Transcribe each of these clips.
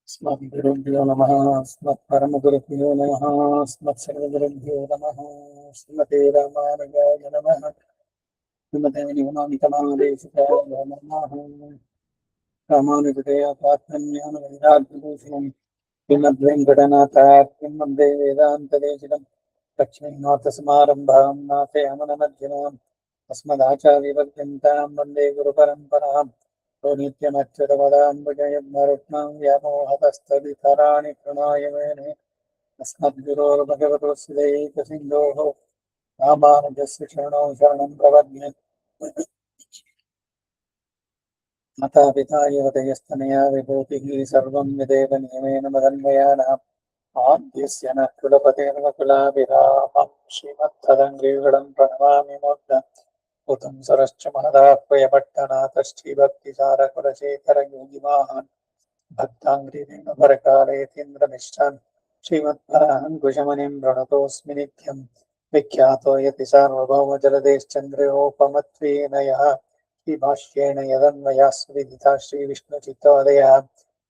अस्मद्गुरुभ्यो नमः। अस्मत्परमगुरुभ्यो नमः। अस्मत्सर्वगुरुभ्यो नमः। श्रीमते रामानुजाय नमः। श्रीमते निगमामितमादेशिकाय नमः। रामानुजतया पात्रज्ञानवैराग्यभूषणम् श्रीमद्वेङ्कटनाथाख्यं वन्दे वेदान्तदेशिकम् लक्ष्मीनाथसमारम्भां नाथयामनमध्यमाम् अस्मदाचार्यपर्यन्तां वन्दे गुरुपरम्पराम् ओ नित्यमच्युतपदाम्बुजयुग्मरुक्मां व्यामोहतस्तदितराणि प्रणाय मेने अस्मद्गुरोर्भगवतोऽस्य दैकसिन्धोः रामानुजस्य चरणौ शरणं प्रपद्ये। माता पिता युवतयस्तनया विभूतिः सर्वं यदेव नियमेन मदन्वयानाम् आद्यस्य न कुलपतेर्वकुलाभिरामं श्रीमत्तदङ्ग्रीगणं प्रणमामि मूर्धम् उतं सरश्च महदाह्वयपट्टनाथश्रीभक्तिसारकुलशेखरयोगिवाहान् भक्ताङ्ग्रीरेणुपरकालेतीन्द्रमिष्टान् श्रीमत्पराङ्कुशमुनिं प्रणतोऽस्मि नित्यं विख्यातो यति सार्वभौमजलदेश्चन्द्रयोपमत्वेन यः श्रीभाष्येण यदन्वयास्विदिता श्रीविष्णुचित्तोदयः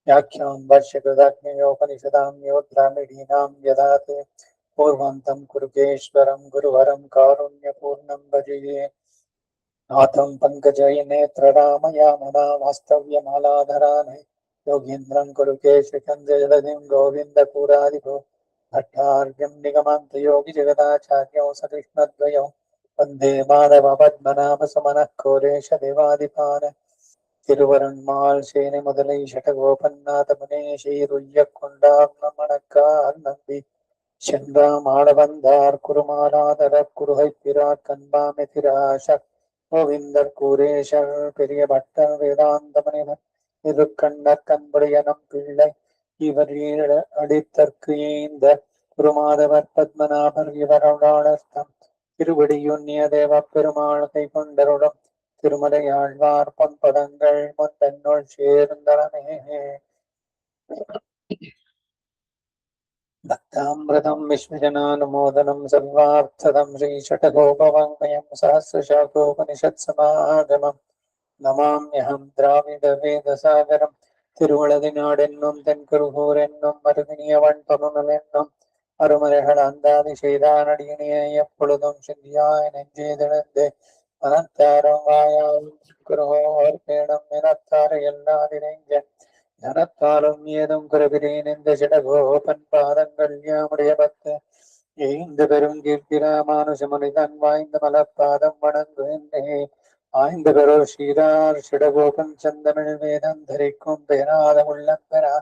व्याख्यां भाष्यकृताज्ञयोपनिषदां योद्धामिडीनां यदात् पूर्वन्तं कुरुकेश्वरं गुरुवरं कारुण्यपूर्णं भजे नाथं पङ्कजयनेत्ररामयामनावास्तव्यमालाधरान् योगीन्द्रं कुरुकेशकञ्जलधिं गोविन्दपुरादिभो भट्टार्यं निगमान्तयोगिजगदाचार्यौ सकृष्णद्वयौ वन्दे माधवपद्मनाभसमनः कोरेशदेवादिपान् திருவருண்மால் சேனை முதலை ஷடகோபன்னாதமுனே ஸ்ரீருய்யக்கொண்டார்மணக்கார் நம்பி சென்றாம் ஆடவந்தார் குருமாராதரக் குருகை பிராக் கண்பாமெதிராச கோவிந்தர் கூரேஷர் பெரிய பட்டர் வேதாந்தமனிதர் திருக்கண்ணர் கண்புடையனம் பிள்ளை இவர் அடித்தற்கு ஏந்த குருமாதவர் பத்மநாபர் இவருடானஸ்தம் திருவடியுன்னிய தேவ பெருமாள் கை கொண்டருடம் திருமலையாழ்வார் பொன்பதங்கள் முந்தன்னுள் சேர்ந்தனமே भक्तामृतं विश्वजनानुमोदनं सर्वार्थदं श्रीषटगोपवाङ्मयं सहस्रशाखोपनिषत्समागमं नमाम्यहं द्राविडवेदसागरं திருவளதினாடென்னும் தென்குருகூரென்னும் மருதினியவன் பமுனலென்னும் அருமறைகள் அந்தாதி செய்தானடியினைய எப்பொழுதும் சிந்தியாய் நெஞ்சேதெழுந்து மனத்தாரும் வாயாலும் குருகோர் பேணும் நினத்தாறு எல்லாதிரைஞ்சன் ஞானத்தாலும் ஏதும் குருகிறேன் இந்த ஜடகோபன் பாதங்கள் யாமுடைய பக்த ஏந்த பெரும் கீர்த்திராமானுஷமுனிதன் வாய்ந்த மலப்பாதம் வணங்குகின்றேன் ஆய்ந்த பெறோ ஸ்ரீரார் சிடகோபன் செந்தமிழ் வேதம் தரிக்கும் பேராத உள்ளம் பெறா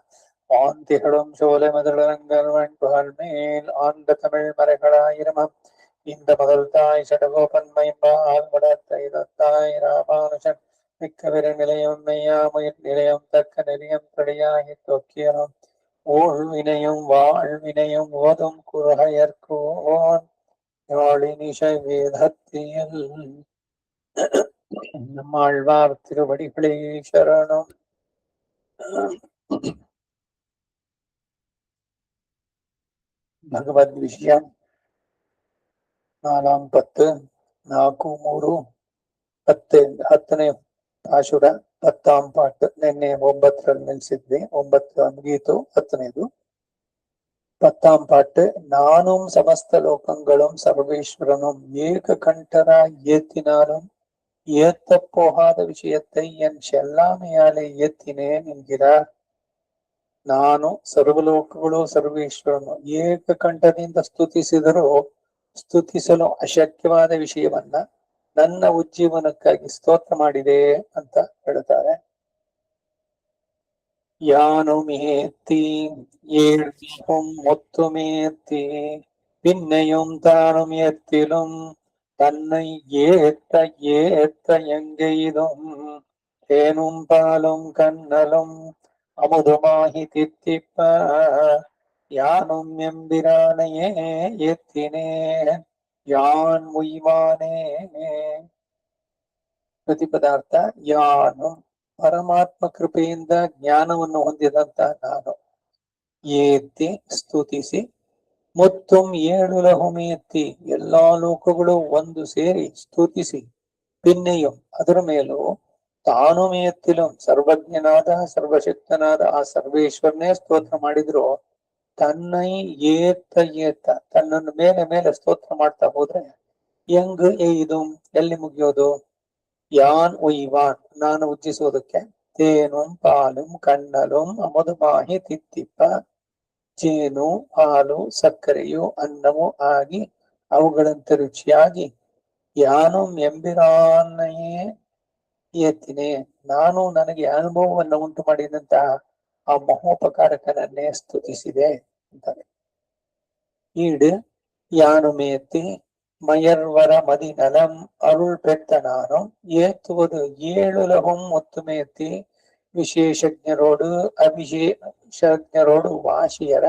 ஆந்திகளும் சோலை மதுரங்கள் வன்புகள் மேல் ஆண்ட தமிழ் மறைகளாயிரமம் இந்த முதல் தாய் சடகோபன் மைம்பால் வளர்த்த இதத்தாய் ராமானுஷன் மிக்கவிர நிலையம் மெய்யாமுயிர் நிலையம் தக்க நெறியம் படியாகி தொக்கியனும் ஊழ்வினையும் வாழ்வினையும் ஓதும் குருகையர்கோன் யாழினிஷை வேதத்தியல் நம்மாழ்வார் திருவடிகளே சரணம். ಭಗವದ್ ವಿಷಯ 4-10-4-3-10 ಪಾಶುರ 10ಾಂ ಪಾಠ ನಿನ್ನೆ 9ರಲ್ಲಿ ನಿಲ್ಲಿಸಿದ್ವಿ. 9 ಮುಗಿಯಿತು. 10ನೇದು 10ாம் பாட்டு. நானும் சமஸ்த லோகங்களும் சர்வேஸ்வரனும் ஏக கண்டரா ஏத்தினாலும் ஏத்த போகாத விஷயத்தை என் செல்லாமையாலே ஏத்தினேன் என்கிறார். ನಾನು ಸರ್ವಲೋಕಗಳು ಸರ್ವೇಶ್ವರನು ಏಕ ಕಂಠದಿಂದ ಸ್ತುತಿಸಿದರೂ ಸ್ತುತಿಸಲು ಅಶಕ್ಯವಾದ ವಿಷಯವನ್ನ ನನ್ನ ಉಜ್ಜೀವನಕ್ಕಾಗಿ ಸ್ತೋತ್ರ ಮಾಡಿದೆ ಅಂತ ಹೇಳ್ತಾರೆ. ಯಾನು ಮೇತ್ತಿ ಏಳ್ತಿயும் ஒத்துமேத்தி பின்னையும் தானும் ஏத்திலும் தன்னை ஏத்த ஏத்த எங்கெய்தும் தேனும் பாலும் கண்ணலும் அமுதுமாகி தித்திப்ப யானும் எம்பிரானையே ஏத்தினேன் யான் உய்வானே. ಪ್ರತಿಪದಾರ್ಥ ಯಾನು ಪರಮಾತ್ಮ ಕೃಪೆಯಿಂದ ಜ್ಞಾನವನ್ನು ಹೊಂದಿದಂತ ನಾನು ಏತಿ ಸ್ತುತಿಸಿ ಮುತ್ತುಂ ಏಳುಲಹುಮೇತಿ ಎಲ್ಲಾ ಲೋಕಗಳು ಒಂದು ಸೇರಿ ಸ್ತುತಿಸಿ ಪಿನ್ನೆಯು ಅದರ ಮೇಲೂ ತಾನು ಮೇಯತ್ತಿಲು ಸರ್ವಜ್ಞನಾದ ಸರ್ವಶಕ್ತನಾದ ಆ ಸರ್ವೇಶ್ವರನೇ ಸ್ತೋತ್ರ ಮಾಡಿದ್ರು ತನ್ನೈ ಏತ್ತ ಏತ್ತ ತನ್ನನ್ನು ಮೇಲೆ ಮೇಲೆ ಸ್ತೋತ್ರ ಮಾಡ್ತಾ ಹೋದ್ರೆ ಹೆಂಗ್ ಇದು ಎಲ್ಲಿ ಮುಗಿಯೋದು? ಯಾನ್ ಉಯ್ವಾನ್ ನಾನು ಉಜ್ಜಿಸೋದಕ್ಕೆ ತೇನುಂ ಪಾಲುಂ ಕಣ್ಣಲುಂ ಅಮದುಮಾಹಿ ತಿತ್ತಿಪ್ಪ ಜೇನು ಹಾಲು ಸಕ್ಕರೆಯು ಅನ್ನವು ಆಗಿ ಅವುಗಳಂತೆ ರುಚಿಯಾಗಿ ಯಾನು ಎಂಬಿರಾನೆಯೇ ಎತ್ತಿನೇ ನಾನು ನನಗೆ ಅನುಭವವನ್ನು ಉಂಟು ಮಾಡಿದಂತಹ ಆ ಮಹೋಪಕಾರಕನನ್ನೇ ಸ್ತುತಿಸಿದೆ ಅಂತಾರೆ. ಈಡು ಯಾನು ಮೇತಿ ಮಯರ್ವರ ಮದಿನಲಂ ಅರುಳ್ ಪೆತ್ತ ನಾನು ಏತ್ತುವುದು ಏಳುಲಹುಂ ಒತ್ತುಮೇತಿ விசேஷஜரோடு அபிஷேகஜரோடு வாசியர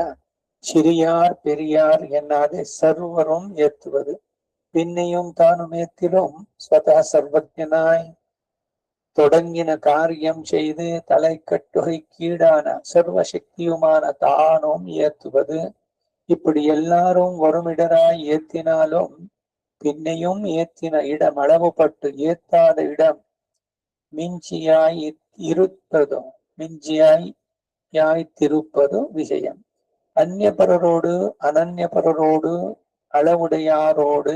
சிறியார் பெரியார் என்னாது சர்வரும் ஏத்துவது பின்னையும் தானும் ஏத்திலும் ஸ்வதா சர்வஜனாய் தொடங்கின காரியம் செய்து தலை கட்டுகை கீடான சர்வசக்தியுமான தானும் ஏத்துவது இப்படி எல்லாரும் வருமிடராய் ஏத்தினாலும் பின்னையும் ஏத்தின இடம் அளவுபட்டு ஏத்தாத இடம் மிஞ்சியாய் இருப்பதோ மிஞ்சியாய்த்திருப்பதோ விஷயம். அந்நியபரரோடு அனன்யபரரோடு அளவுடையாரோடு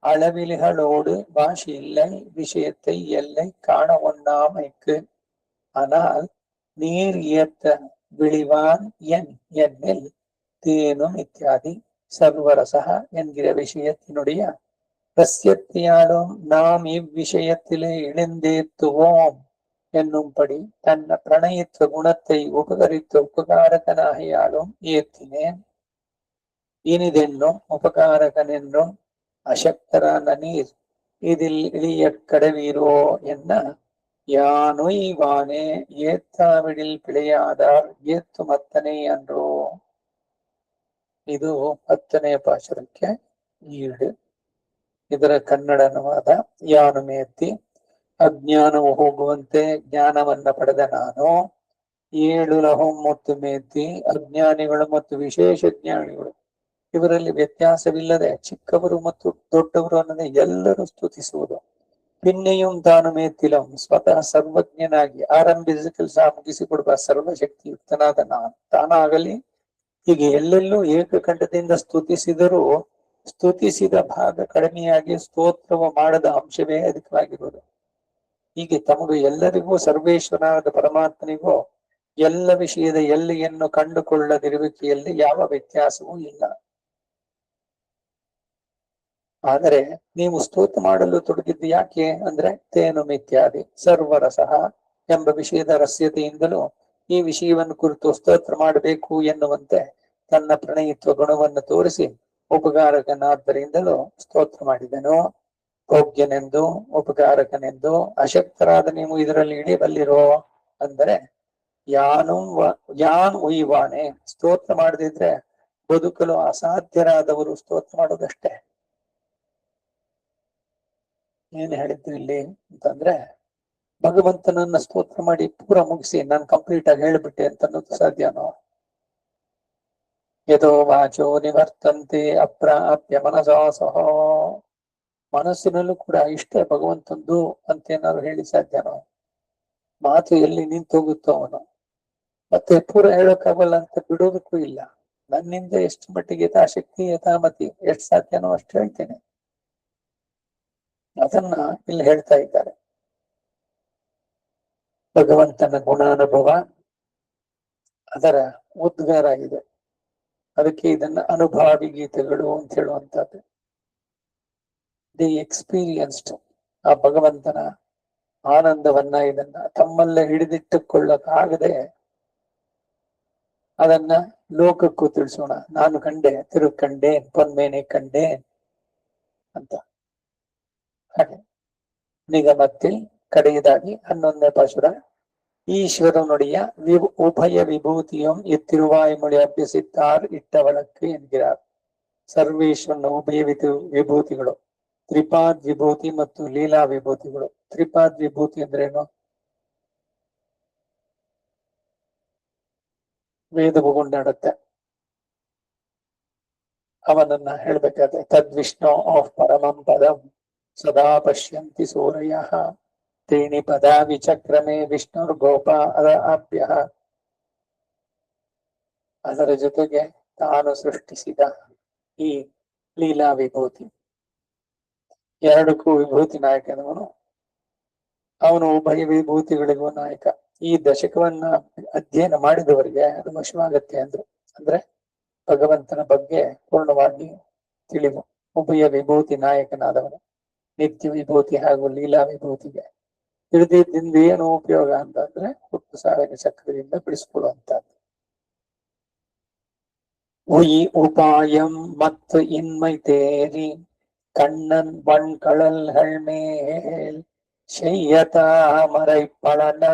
அளவிலிகளோடு பாஷை இல்லை விஷயத்தை எல்லை காண ஒண்ணாமைக்கு. ஆனால் நீர் ஏத்த விழிவான் என்னில் தேனும் இத்தியாதி சர்வரசக என்கிற விஷயத்தினுடைய ரஸ்யத்தையாலும் நாம் இவ்விஷயத்திலே இணைந்தேத்துவோம் என்னும்படி தன்ன பிரணயித்த குணத்தை உபகரித்த உபகாரகனாகியாலும் ஏத்தினேன். இனிதென்னும் உபகாரகனென்னும் அசக்தரான நீர் இதில் இழிய கடவீரோ என்ன யானொய்வானே ஏத்தாவிடில் பிழையாதார் ஏத்தும் ಅತ್ತನೇ ಅನ್ರೋ. ಇದು 10ನೇ ಪಾಶುರಕ್ಕೆ ಈಡು. ಇದರ ಕನ್ನಡ ಅನುವಾದ. ಯಾನು ಮೇತಿ ಅಜ್ಞಾನವು ಹೋಗುವಂತೆ ಜ್ಞಾನವನ್ನ ಪಡೆದ ನಾನು. ಏಳು ಲಹುಂ ಮತ್ತು ಮೇತಿ ಅಜ್ಞಾನಿಗಳು ಮತ್ತು ವಿಶೇಷ ಜ್ಞಾನಿಗಳು ಇವರಲ್ಲಿ ವ್ಯತ್ಯಾಸವಿಲ್ಲದೆ ಚಿಕ್ಕವರು ಮತ್ತು ದೊಡ್ಡವರು ಅನ್ನದೇ ಎಲ್ಲರೂ ಸ್ತುತಿಸುವುದು. ಪಿನ್ನೆಯೂ ತಾನು ಮೇತಿಲಂ ಸ್ವತಃ ಸರ್ವಜ್ಞನಾಗಿ ಆರಂಭಿಸಿ ಕೆಲಸ ಮುಗಿಸಿಕೊಡುವ ಸರ್ವಶಕ್ತಿಯುಕ್ತನಾದ ನಾನು ತಾನಾಗಲಿ ಹೀಗೆ ಎಲ್ಲೆಲ್ಲೂ ಏಕಕಂಠದಿಂದ ಸ್ತುತಿಸಿದರೂ ಸ್ತುತಿಸಿದ ಭಾಗ ಕಡಿಮೆಯಾಗಿ ಸ್ತೋತ್ರವ ಮಾಡದ ಅಂಶವೇ ಅಧಿಕವಾಗಿರುವುದು. ಹೀಗೆ ತಮಗೂ ಎಲ್ಲರಿಗೂ ಸರ್ವೇಶ್ವರನಾದ ಪರಮಾತ್ಮನಿಗೂ ಎಲ್ಲ ವಿಷಯದ ಎಲ್ಲಿಯನ್ನು ಕಂಡುಕೊಳ್ಳದಿರುವಿಕೆಯಲ್ಲಿ ಯಾವ ವ್ಯತ್ಯಾಸವೂ ಇಲ್ಲ. ಆದರೆ ನೀವು ಸ್ತೋತ್ರ ಮಾಡಲು ತೊಡಗಿದ್ದು ಯಾಕೆ ಅಂದ್ರೆ ತೇನು ಮಿತ್ಯಾದಿ ಸರ್ವರಸಃ ಎಂಬ ವಿಷಯದ ರಸ್ಯತೆಯಿಂದಲೂ ಈ ವಿಷಯವನ್ನು ಕುರಿತು ಸ್ತೋತ್ರ ಮಾಡಬೇಕು ಎನ್ನುವಂತೆ ತನ್ನ ಪ್ರಣಯಿತ್ವ ಗುಣವನ್ನು ತೋರಿಸಿ ಉಪಕಾರಕನಾದ್ದರಿಂದಲೂ ಸ್ತೋತ್ರ ಮಾಡಿದನು. ಭೋಗ್ಯನೆಂದು ಉಪಕಾರಕನೆಂದು ಅಶಕ್ತರಾದ ನೀವು ಇದರಲ್ಲಿ ಇಳಿಯಬಲ್ಲಿರೋ ಅಂದರೆ ಯಾನ್ ಉಯ್ವಾನೆ ಸ್ತೋತ್ರ ಮಾಡದಿದ್ರೆ ಬದುಕಲು ಅಸಾಧ್ಯರಾದವರು ಸ್ತೋತ್ರ ಮಾಡೋದಷ್ಟೇ. ಏನ್ ಹೇಳಿದ್ರು ಇಲ್ಲಿ ಅಂತಂದ್ರೆ ಭಗವಂತನನ್ನ ಸ್ತೋತ್ರ ಮಾಡಿ ಪೂರ ಮುಗಿಸಿ ನಾನು ಕಂಪ್ಲೀಟ್ ಆಗಿ ಹೇಳ್ಬಿಟ್ಟೆ ಅಂತ ಅನ್ನೋದು ಸಾಧ್ಯನೋ? ಯಥೋ ವಾಚೋ ನಿವರ್ತಂತೆ ಅಪ್ರಾಪ್ಯ ಮನಸಾಸಹ ಮನಸ್ಸಿನಲ್ಲೂ ಕೂಡ ಇಷ್ಟೇ ಭಗವಂತಂದು ಅಂತ ಏನಾದ್ರು ಹೇಳಿ ಸಾಧ್ಯನೋ? ಮಾತು ಎಲ್ಲಿ ನಿಂತು ಹೋಗುತ್ತೋ ಅವನು ಮತ್ತೆ ಪೂರ ಹೇಳೋಕ್ಕಾಗಲ್ಲ ಅಂತ ಬಿಡೋದಕ್ಕೂ ಇಲ್ಲ. ನನ್ನಿಂದ ಎಷ್ಟು ಮಟ್ಟಿಗೆ ಯಥಾಶಕ್ತಿ ಯಥಾಮತಿ ಎಷ್ಟು ಸಾಧ್ಯನೋ ಅಷ್ಟು ಹೇಳ್ತೇನೆ. ಅದನ್ನ ಇಲ್ಲಿ ಹೇಳ್ತಾ ಇದ್ದಾರೆ. ಭಗವಂತನ ಗುಣಾನುಭವ ಅದರ ಉದ್ಗಾರ ಇದೆ. ಅದಕ್ಕೆ ಇದನ್ನ ಅನುಭಾವಿ ಗೀತೆಗಳು ಅಂತ ಹೇಳುವಂತದ್ದು. ದಿ ಎಕ್ಸ್ಪೀರಿಯನ್ಸ್ಡ್ ಆ ಭಗವಂತನ ಆನಂದವನ್ನ ಇದನ್ನ ತಮ್ಮಲ್ಲೇ ಹಿಡಿದಿಟ್ಟುಕೊಳ್ಳಕ್ಕಾಗದೆ ಅದನ್ನ ಲೋಕಕ್ಕೂ ತಿಳಿಸೋಣ. ನಾನು ಕಂಡೆ ತಿರುಕಂಡೆ ಪೊನ್ಮೇನೆ ಕಂಡೆ ಅಂತ. ಹಾಗೆ ನಿಗಮத்தில் ಕಡೆಯದಾಗಿ 11ನೇ ಪಾಶುರ. ஈஸ்வரனுடைய உபய விபூதியும் இத்திருவாய்மொழி ಅಭ್ಯಸಿத்தார் ಇಟ್ಟವಳಕ್ಕೆ ಎನ್கிறார். ಸರ್ವೇಶ್ವರನ ಉಭಯ ವಿಭೂತಿಗಳು ತ್ರಿಪಾದ್ ವಿಭೂತಿ ಮತ್ತು ಲೀಲಾ ವಿಭೂತಿಗಳು. ತ್ರಿಪಾದ್ ವಿಭೂತಿ ಅಂದ್ರೇನು? ವೇದವು ಕೊಂಡಾಡುತ್ತೆ. ಅವನನ್ನ ಹೇಳ್ಬೇಕಾದ್ರೆ ತದ್ವಿಷ್ಣು ಆಫ್ ಪರಮಂ ಪದಂ ಸದಾ ಪಶ್ಯಂತಿ ಸೂರ್ಯ त्रीणि पदा विचक्रमे विष्णुर्ಗೋपाल आप्य ಅದರ ಜೊತೆಗೆ ತಾನು ಸೃಷ್ಟಿಸಿದ ಈ ಲೀಲಾ ವಿಭೂತಿ ಎರಡಕ್ಕೂ ವಿಭೂತಿ ನಾಯಕನವನು ಅವನು ಉಭಯ ವಿಭೂತಿಗಳಿಗೂ ನಾಯಕ. ಈ ದಶಕವನ್ನ ಅಧ್ಯಯನ ಮಾಡಿದವರಿಗೆ ಅದು ವಶವಾಗತ್ತೆ ಅಂದ್ರು. ಅಂದ್ರೆ ಭಗವಂತನ ಬಗ್ಗೆ ಪೂರ್ಣವಾಗಿ ತಿಳಿವು. ಉಭಯ ವಿಭೂತಿ ನಾಯಕನಾದವನು ನಿತ್ಯ ವಿಭೂತಿ ಹಾಗೂ ಲೀಲಾ ವಿಭೂತಿಗೆ ತಿಳಿದಿದ್ದರಿಂದ ಏನು ಉಪಯೋಗ ಅಂತಂದ್ರೆ ಹುಟ್ಟು ಸಾವಿನ ಚಕ್ರದಿಂದ ಬಿಡಿಸ್ಕೊಳ್ಳುವಂತದ್ದು. உயி உபாயம் மத்து இன்மை தேறி கண்ணன் வன்கழல்கள் மேல் செய்யதாமரை பழன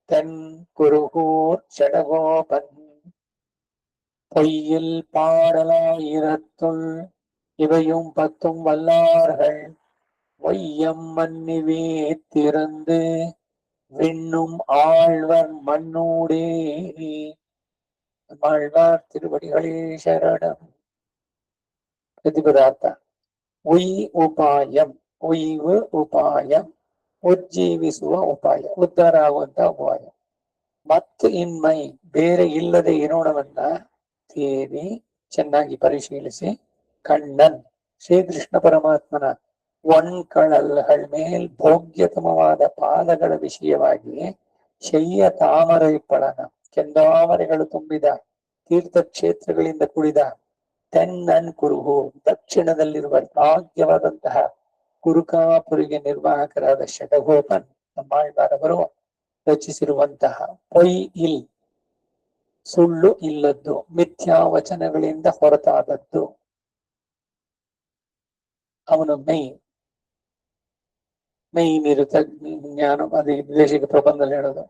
தென் குருகூர் செடகோபன் பொய்யில் பாடலாயிரத்துள் இவையும் பத்தும் வல்லார்கள் வையம் மன்னி வீத்திருந்து விண்ணும் ஆழ்வர் மண்ணூடே ஆழ்வார் திருவடிகளே ಶರಣಂ. ಪ್ರತಿಪದಾರ್ಥ ಉಯಿ ಉಪಾಯಂ, ಉಯಿವು ಉಪಾಯಂ, ಉಜ್ಜೀವಿಸುವ ಉಪಾಯ, ಉದ್ಧಾರ ಆಗುವಂತ ಉಪಾಯ. ಮತ್ತು ಇನ್ಮೈ ಬೇರೆ ಇಲ್ಲದೆ ಇರೋಣವನ್ನ ತೇರಿ ಚೆನ್ನಾಗಿ ಪರಿಶೀಲಿಸಿ ಕಣ್ಣನ್ ಶ್ರೀಕೃಷ್ಣ ಪರಮಾತ್ಮನ ಒಣ್ಕಳಲ್ಗಳ ಮೇಲ್ ಭೋಗ್ಯತಮವಾದ ಪಾದಗಳ ವಿಷಯವಾಗಿ ಶಯ್ಯ ತಾಮರೈ ಪಳನ ಕೆಂದಾಮರೆಗಳು ತುಂಬಿದ ತೀರ್ಥಕ್ಷೇತ್ರಗಳಿಂದ ಕೂಡಿದ ತೆನ್ನನ್ ಕುರುಹು ದಕ್ಷಿಣದಲ್ಲಿರುವ ಭಾಗ್ಯವಾದಂತಹ ಕುರುಕಾಪುರಿಗೆ ನಿರ್ವಾಹಕರಾದ ಶಟಗೋಪನ್ ನಮ್ಮಾಳ್ವಾರವರು ರಚಿಸಿರುವಂತಹ ಪೊಯ್ ಇಲ್ ಸುಳ್ಳು ಇಲ್ಲದ್ದು, ಮಿಥ್ಯಾ ವಚನಗಳಿಂದ ಹೊರತಾದದ್ದು. ಅವನು ಮೈ ನಿರುತ ಜ್ಞಾನ, ಅದೇ ದೇಶಿಕ ಪ್ರಬಂಧದಲ್ಲಿ ಹೇಳೋದು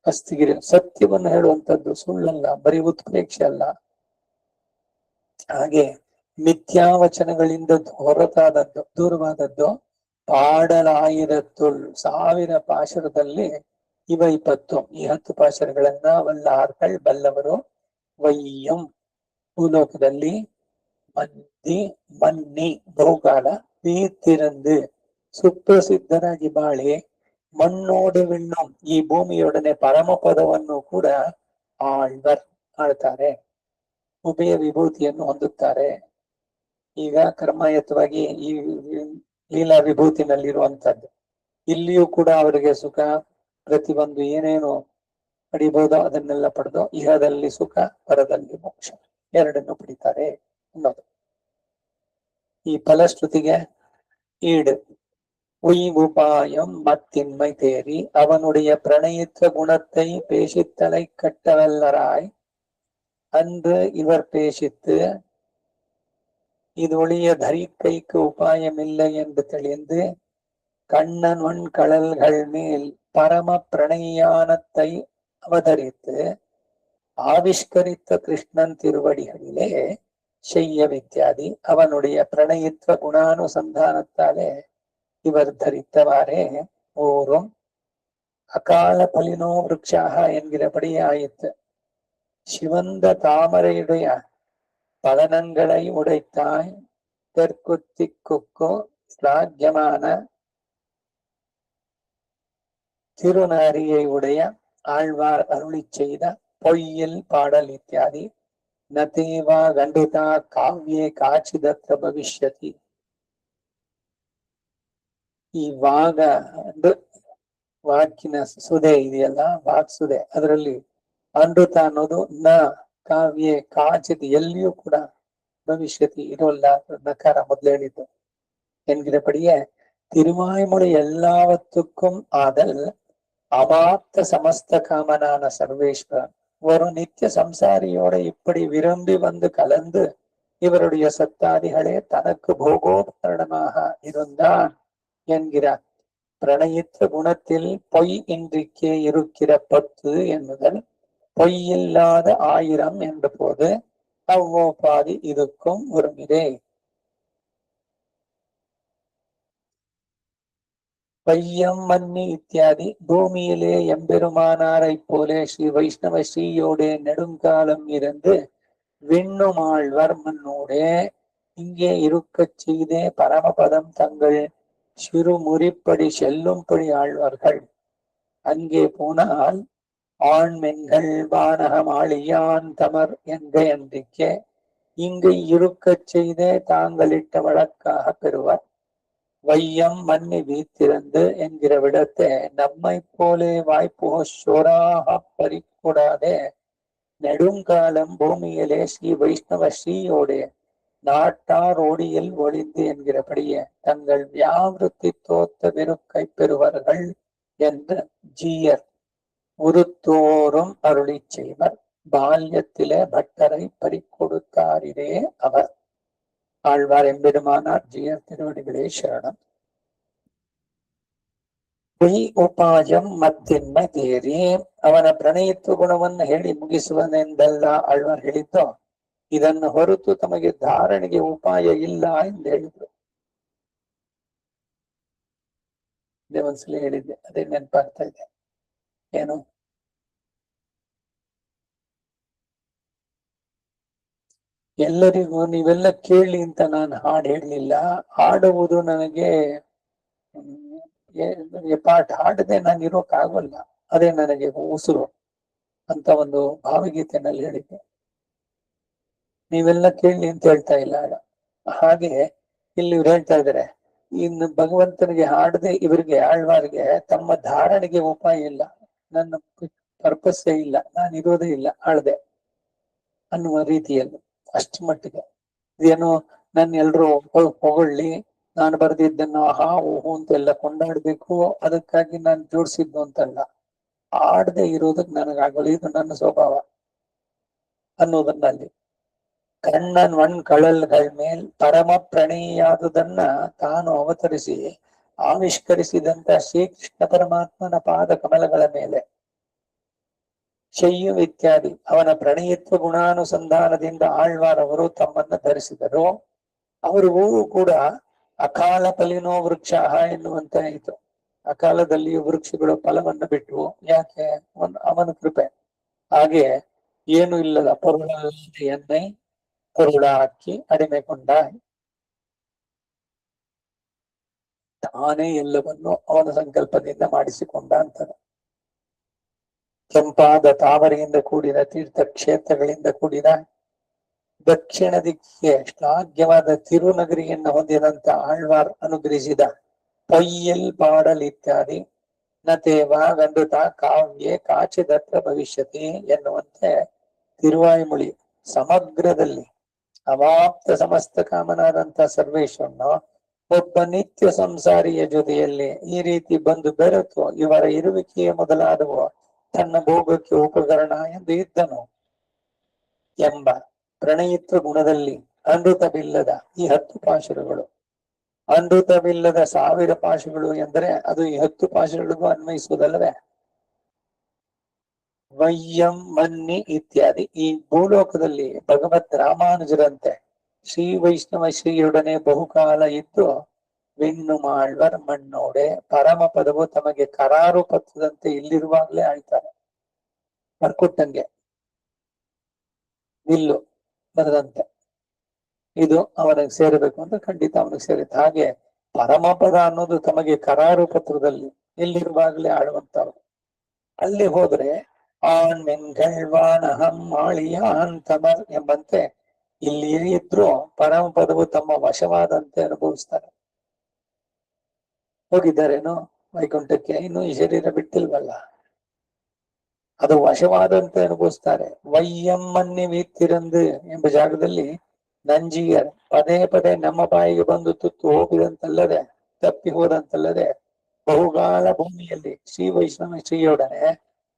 ಹಸ್ತಿಗಿರಿ ಸತ್ಯವನ್ನು ಹೇಳುವಂಥದ್ದು, ಸುಳ್ಳಲ್ಲ, ಬರೀ ಉತ್ಪ್ರೇಕ್ಷೆ ಅಲ್ಲ. ಹಾಗೆ ಮಿಥ್ಯಾವಚನಗಳಿಂದ ಹೊರತಾದದ್ದು, ದೂರವಾದದ್ದು. ಪಾಡಲಾಯಿರತ್ತುಳ್ 1000 ಪಾಶರದಲ್ಲಿ ಇವ 20, ಈ 10 ಪಾಶರಗಳನ್ನ ವಲ್ಲಾರ್ಗಳ್ ಬಲ್ಲವರು. ವಯ್ಯಂ ಭೂಲೋಕದಲ್ಲಿ ಮನ್ನಿ ಬಹುಕಾಲ ವೀತಿರಂದು ಸುಪ್ರಸಿದ್ಧರಾಗಿ ಬಾಳಿ ಮಣ್ಣೋಡು ವಿಣ್ಣು ಈ ಭೂಮಿಯೊಡನೆ ಪರಮ ಪದವನ್ನು ಕೂಡ ಆಳ್ವರ್ ಆಳ್ತಾರೆ, ಉಭಯ ವಿಭೂತಿಯನ್ನು ಹೊಂದುತ್ತಾರೆ. ಈಗ ಕರ್ಮಯುತವಾಗಿ ಈ ಲೀಲಾ ವಿಭೂತಿನಲ್ಲಿರುವಂತದ್ದು, ಇಲ್ಲಿಯೂ ಕೂಡ ಅವರಿಗೆ ಸುಖ, ಪ್ರತಿಯೊಂದು ಏನೇನು ಪಡಿಬಹುದೋ ಅದನ್ನೆಲ್ಲ ಪಡೆದು ಇಹದಲ್ಲಿ ಸುಖ, ಪರದಲ್ಲಿ ಮೋಕ್ಷ ಎರಡನ್ನು ಪಡಿತಾರೆ ಅನ್ನೋದು ಈ ಫಲಶ್ರುತಿಗೆ ಈಡು. உய் உபாயம் மத்தின்மை தேறி அவனுடைய பிரணயித்த குணத்தை பேசித்தலை கட்டவல்லராய் அன்று இவர் பேசித்து இதொழிய தரிக்கைக்கு உபாயமில்லை என்று தெளிந்து கண்ணன் கடல்கள் மேல் பரம பிரணயானத்தை அவதரித்து ஆவிஷ்கரித்த கிருஷ்ணன் திருவடிகளிலே செய்ய வித்தியாதி அவனுடைய பிரணயித்வ குணானுசந்தானத்தாலே இவர் தரித்தவாறே ஓரும் அகால பலினோ விருட்சாக என்கிறபடி ஆயிற்று. சிவந்த தாமரையுடைய பலனங்களை உடைத்தாய் தெற்குத்தி கொக்கோ ஸ்லாக்கியமான திருநாரியை உடைய ஆழ்வார் அருளி செய்த பொய்யில் பாடல் இத்தியாதி நதேவா கண்டிதா காவ்யே காಚಿದತ್ರ ಭವಿಷ್ಯತಿ. ಈ ವಾಗ ವಾಕಿನ ಸುದೆ ಇದೆಯಲ್ಲ, ವಾಕ್ಸುದೆ, ಅದರಲ್ಲಿ ಅಮೃತ ಅನ್ನೋದು ನ ಕಾವ್ಯ ಕಾಚಿದ ಎಲ್ಲಿಯೂ ಕೂಡ ಭವಿಷ್ಯತಿ ಇರೋಲ್ಲ, ನಕಾರ ಮೊದಲು ಹೇಳಿದ್ದು என்கிறபடியே திருவாய்மொழி எல்லாவற்றுக்கும் ஆதல் அமாத்த சமஸ்த காமனான சர்வேஸ்வரன் ஒரு நித்திய சம்சாரியோட இப்படி விரும்பி வந்து கலந்து இவருடைய சத்தாதிகளே தனக்கு போகோபகரணமாக இருந்தான் என்கிற பிரணயித்த குணத்தில் பொய் இன்றிக்கே இருக்கிற 10 என்னுதல் பொய்யில்லாத 1000 என்ற போது அவ்வோபாதி இதுக்கும் ஒருமிரே. பையம் மன்னி இத்தியாதி பூமியிலே எம்பெருமானாரை போலே ஸ்ரீ வைஷ்ணவ ஸ்ரீயோடே நெடுங்காலம் இருந்து விண்ணுமாழ்வர் மண்ணோடே இங்கே இருக்கச் செய்தே பரமபதம் தங்கள் சிறு முறிப்படி செல்லும்படி ஆழ்வார்கள் அங்கே போனால் ஆண்மென்கள் வானகம் ஆழியான் தமர் என்ற என்றிக்கே இங்கு இருக்கச் செய்தே தாங்களிட்ட வழக்காக பெறுவர். வையம் மன்னி வீத்திருந்து என்கிற விடத்தை நம்மை போலே வாய்ப்புக சோராக பறிக்கூடாதே நெடுங்காலம் பூமியிலே ஸ்ரீ வைஷ்ணவ ஸ்ரீயோடைய நாட்டார் ஓடியில் ஒளிந்து என்கிறபடியே தங்கள் வியாவிருத்தி தோத்த வெறுக்கை பெறுவார்கள் என்று ஜீயர் உருத்தோறும் அருளி செய்வர். பால்யத்திலே பட்டரை பறிக்கொடுத்தாரிலே அவர். ஆழ்வார் எம்பெருமானார் ஜீயர் திருவடிகளே ಶರಣಂ. ಹುಯಿ ಉಪಾಯಂ ಮತ್ತಿನ್ಮ ತೇರಿ ಅವನ ಪ್ರಣಯಿತ್ವ ಗುಣವನ್ನು ಹೇಳಿ ಮುಗಿಸುವನೆಂದೆಲ್ಲ ಆಳ್ವಾರ್ ಹೇಳಿದ್ದು. ಇದನ್ನು ಹೊರತು ತಮಗೆ ಧಾರಣೆಗೆ ಉಪಾಯ ಇಲ್ಲ ಎಂದು ಹೇಳಿದ್ರು. ಇದೇ ಒಂದ್ಸಲ ಹೇಳಿದ್ದೆ, ಅದೇ ನೆನಪಾಗ್ತಾ ಇದೆ. ಏನು ಎಲ್ಲರಿಗೂ ನೀವೆಲ್ಲ ಕೇಳಿ ಅಂತ ನಾನು ಹಾಡು ಹೇಳಲಿಲ್ಲ. ಹಾಡುವುದು ನನಗೆ ಪಾಠ ಹಾಡದೆ ನಾನು ಇರೋಕ್ಕಾಗಲ್ಲ, ಅದೇ ನನಗೆ ಉಸಿರು ಅಂತ ಒಂದು ಭಾವಗೀತೆನಲ್ಲಿ ಹೇಳಿದ್ದೆ. ನೀವೆಲ್ಲ ಕೇಳಿ ಅಂತ ಹೇಳ್ತಾ ಇಲ್ಲ. ಹಾಗೆ ಇಲ್ಲಿ ಇವ್ರು ಹೇಳ್ತಾ ಇದ್ದಾರೆ, ಇನ್ನು ಭಗವಂತನಿಗೆ ಹಾಡದೆ ಇವರಿಗೆ ಆಳ್ವಾರಿಗೆ ತಮ್ಮ ಧಾರಣೆಗೆ ಉಪಾಯ ಇಲ್ಲ, ನನ್ನ ಪರ್ಪಸ್ಸೇ ಇಲ್ಲ, ನಾನು ಇರೋದೇ ಇಲ್ಲ ಹಾಡದೆ ಅನ್ನುವ ರೀತಿಯಲ್ಲಿ ಅಷ್ಟು ಮಟ್ಟಿಗೆ. ಇದೇನು ನನ್ನ ಎಲ್ರು ಹೊಗಳ್ಳಿ ನಾನು ಬರೆದಿದ್ದನ್ನು ಆಹಾ ಓಹೋ ಅಂತೆಲ್ಲ ಕೊಂಡಾಡ್ಬೇಕು, ಅದಕ್ಕಾಗಿ ನಾನು ಜೋಡಿಸಿದ್ದು ಅಂತಲ್ಲ. ಆಡದೆ ಇರೋದಕ್ಕೆ ನನಗಾಗಲ್ಲ, ಇದು ನನ್ನ ಸ್ವಭಾವ ಅನ್ನೋದನ್ನಲ್ಲಿ ಕಣ್ಣನ್ ಕಳಲ್ಗಳ ಮೇಲ್ ಪರಮ ಪ್ರಣಯಿಯಾದುದನ್ನ ತಾನು ಅವತರಿಸಿ ಆವಿಷ್ಕರಿಸಿದಂತ ಶ್ರೀಕೃಷ್ಣ ಪರಮಾತ್ಮನ ಪಾದ ಕಮಲಗಳ ಮೇಲೆ ಶಯ್ಯು ಇತ್ಯಾದಿ ಅವನ ಪ್ರಣಯಿತ್ವ ಗುಣಾನುಸಂಧಾನದಿಂದ ಆಳ್ವಾರವರು ತಮ್ಮನ್ನ ಧರಿಸಿದರು. ಅವರಿಗೂ ಕೂಡ ಅಕಾಲ ಫಲಿನೋ ವೃಕ್ಷ ಎನ್ನುವಂತ ಆಯಿತು. ಅಕಾಲದಲ್ಲಿ ವೃಕ್ಷಗಳು ಫಲವನ್ನು ಬಿಟ್ಟು, ಯಾಕೆ? ಅವನ ಕೃಪೆ. ಹಾಗೆ ಏನು ಇಲ್ಲದ ಪರುಳ ಎನ್ನೈ ಪರುಳ ಹಾಕಿ ಅಡಿಮೆ ಕೊಂಡ, ತಾನೇ ಎಲ್ಲವನ್ನು ಅವನ ಸಂಕಲ್ಪದಿಂದ ಮಾಡಿಸಿಕೊಂಡ ಅಂತಾನೆ. ಕೆಂಪಾದ ತಾವರೆಯಿಂದ ಕೂಡಿದ ತೀರ್ಥ ಕ್ಷೇತ್ರಗಳಿಂದ ಕೂಡಿದ ದಕ್ಷಿಣ ದಿಕ್ಕಿಗೆ ಶ್ಲಾಘ್ಯವಾದ ತಿರುನಗರಿಯನ್ನು ಹೊಂದಿದಂತ ಆಳ್ವಾರ್ ಅನುಗ್ರಹಿಸಿದ ಪೊಯ್ಯಲ್ ಪಾಡಲ್ ಇತ್ಯಾದಿ ನತೇವ ಗಂಡುತ ಕಾವ್ಯೆ ಕಾಚಿದತ್ರ ಭವಿಷ್ಯತಿ ಎನ್ನುವಂತೆ ತಿರುವಾಯ್ಮೊಳಿ ಸಮಗ್ರದಲ್ಲಿ ಅವಾಪ್ತ ಸಮಸ್ತ ಕಾಮನಾದಂತ ಸರ್ವೇಶ್ವರನು ಒಬ್ಬ ನಿತ್ಯ ಸಂಸಾರಿಯ ಜೊತೆಯಲ್ಲಿ ಈ ರೀತಿ ಬಂದು ಬೆರೆತು ಇವರ ಇರುವಿಕೆಯ ಮೊದಲಾದವು ತನ್ನ ಭೋಗಕ್ಕೆ ಉಪಕರಣ ಎಂದು ಇದ್ದನು ಎಂಬ ಪ್ರಣಯಿತ್ವ ಗುಣದಲ್ಲಿ ಅಮೃತವಿಲ್ಲದ ಈ 10 ಪಾಶುರಗಳು. ಅಮೃತವಿಲ್ಲದ 1000 ಪಾಶುಗಳು ಎಂದರೆ ಅದು ಈ 10 ಪಾಶುರಗಳಿಗೂ ಅನ್ವಯಿಸುವುದಲ್ಲವೇ? ವಯ್ಯಂ ಮನ್ನಿ ಇತ್ಯಾದಿ ಈ ಭೂಲೋಕದಲ್ಲಿ ಭಗವತ್ ರಾಮಾನುಜರಂತೆ ಶ್ರೀ ವೈಷ್ಣವ ಶ್ರೀಯೊಡನೆ ಬಹುಕಾಲ ಇದ್ದು ವಿಣ್ಣು ಮಾಳ್ವರ್ ಮಣ್ಣೋಡೆ ಪರಮ ಪದವು ತಮಗೆ ಕರಾರು ಪತ್ರದಂತೆ ಇಲ್ಲಿರುವಾಗಲೇ ಆಳ್ತಾರೆ. ಬರ್ಕೊಟ್ಟಂಗೆ ನಿಲ್ಲು ಬರದಂತೆ ಇದು ಅವನಿಗೆ ಸೇರಬೇಕು ಅಂತ ಖಂಡಿತ ಅವನಿಗೆ ಸೇರಿತ್ತು. ಹಾಗೆ ಪರಮಪದ ಅನ್ನೋದು ತಮಗೆ ಕರಾರು ಪತ್ರದಲ್ಲಿ ಇಲ್ಲಿರುವಾಗಲೇ ಆಳುವಂತವ್ರು. ಅಲ್ಲಿ ಹೋದ್ರೆ ಆಳಿಯಾನ್ ಎಂಬಂತೆ ಇಲ್ಲಿಯೇ ಇದ್ರು ಪರಮ ಪದವು ತಮ್ಮ ವಶವಾದಂತೆ ಅನುಭವಿಸ್ತಾರೆ. ಹೋಗಿದ್ದಾರೇನೋ ವೈಕುಂಠಕ್ಕೆ, ಇನ್ನು ಈ ಶರೀರ ಬಿಟ್ಟಿಲ್ವಲ್ಲ, ಅದು ವಶವಾದಂತೆ ಅನುಭವಿಸ್ತಾರೆ. ವಯ್ಯಮ್ಮನ್ನಿ ವೀತಿರಂದು ಎಂಬ ಜಾಗದಲ್ಲಿ ನಂಜಿಯರ್ ಪದೇ ಪದೇ ನಮ್ಮ ಬಾಯಿಗೆ ಬಂದು ತುತ್ತು ಹೋಗಿದಂತಲ್ಲದೆ ತಪ್ಪಿ ಹೋದಂತಲ್ಲದೆ ಬಹುಗಾಲ ಭೂಮಿಯಲ್ಲಿ ಶ್ರೀ ವೈಷ್ಣವ ಶ್ರೀಯೊಡನೆ